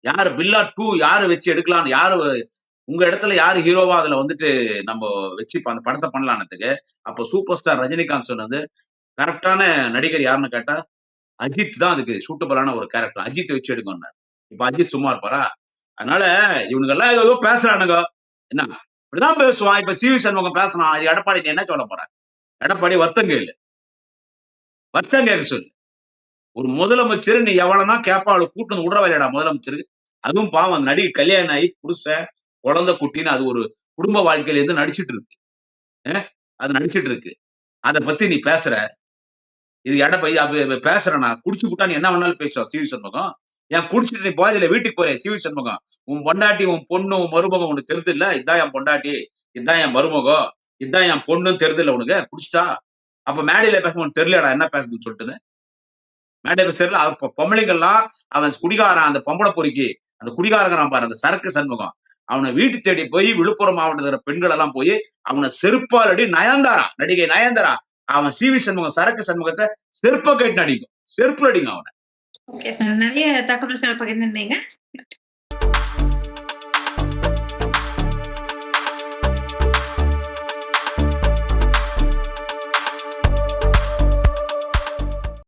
யாரு பில்லா 2 யாரு வச்சு எடுக்கலாம், யாரு உங்க இடத்துல யாரு ஹீரோவா அதுல வந்துட்டு நம்ம வச்சு அந்த படத்தை பண்ணலான்றதுக்கு அப்ப சூப்பர் ஸ்டார் ரஜினிகாந்த் சொன்னது கரெக்டான நடிகர் யாருன்னு கேட்டா அஜித் தான் அதுக்கு சூட்டபிளான ஒரு கேரக்டர். அஜித் வச்சு எடுங்க. இப்ப அஜித் சும்மா இருப்பாரா? அதனால இவனுங்க எல்லாம் ஏதோ பேசுறானுங்க. என்ன இப்படிதான் பேசுவான். இப்ப சிவி சண்முகம் பேசினான், அது எடப்பாடி நீ என்ன சொல்ல போற? எடப்பாடி வருத்தம் கேட்க சொல்லு. ஒரு முதலமைச்சர் நீ எவ்வளவுனா கேப்பாளு கூட்டு விடுற வேலையடா முதலமைச்சருக்கு. அதுவும் பாவம் அந்த நடிகை கல்யாணம் ஆகி புருஷன் குழந்தை குட்டின்னு அது ஒரு குடும்ப வாழ்க்கையில இருந்து நடிச்சிட்டு இருக்கு. அது நடிச்சிட்டு இருக்கு. அத பத்தி நீ பேசுற. இது பேசுறேன் நான். குடிச்சு புட்டா நீ என்ன வேணாலும் பேசுவ சிவி சண்முகம். ஏன் குடிச்சிட்டு நீ போதையில வீட்டுக்கு போறே சிவி சண்முகம். உன் பொண்டாட்டி, உன் பொண்ணு, உன் மருமகம் உனக்கு தெரியுதுல்ல? இதான் என் பொண்டாட்டி, இதான் என் மருமகம், இதான் என் பொண்ணுன்னு தெரியுதுல்ல உனக்கு? குடிச்சிட்டா? அப்ப மேடையில பேசும்போது உனக்கு தெரியலடா என்ன பேசுதுன்னு சொல்லிட்டுன்னு? மேடையில தெரியல. பொம்பளைங்கெல்லாம் அவன் குடிகாரன், அந்த பொம்பளை பொறுக்கி, அந்த குடிகாரங்கிறான் பாரு, அந்த சரக்கு சண்முகம். அவனை வீட்டு தேடி போய் விழுப்புரம் மாவட்டத்தில் இருக்கிற பெண்கள் எல்லாம் போய் அவனை செருப்பால் அடி. நயன்தாரா, நடிகை நயன்தாரா, அவன் சிவி சண்முகம், சரக்கு சண்முகத்தை செருப்ப கேட்டு அடிக்கும். செருப்பு அடிங்க அவனை.
Okay sir. நிறைய தகவல்கள் பகிர்ந்திருந்தீங்க.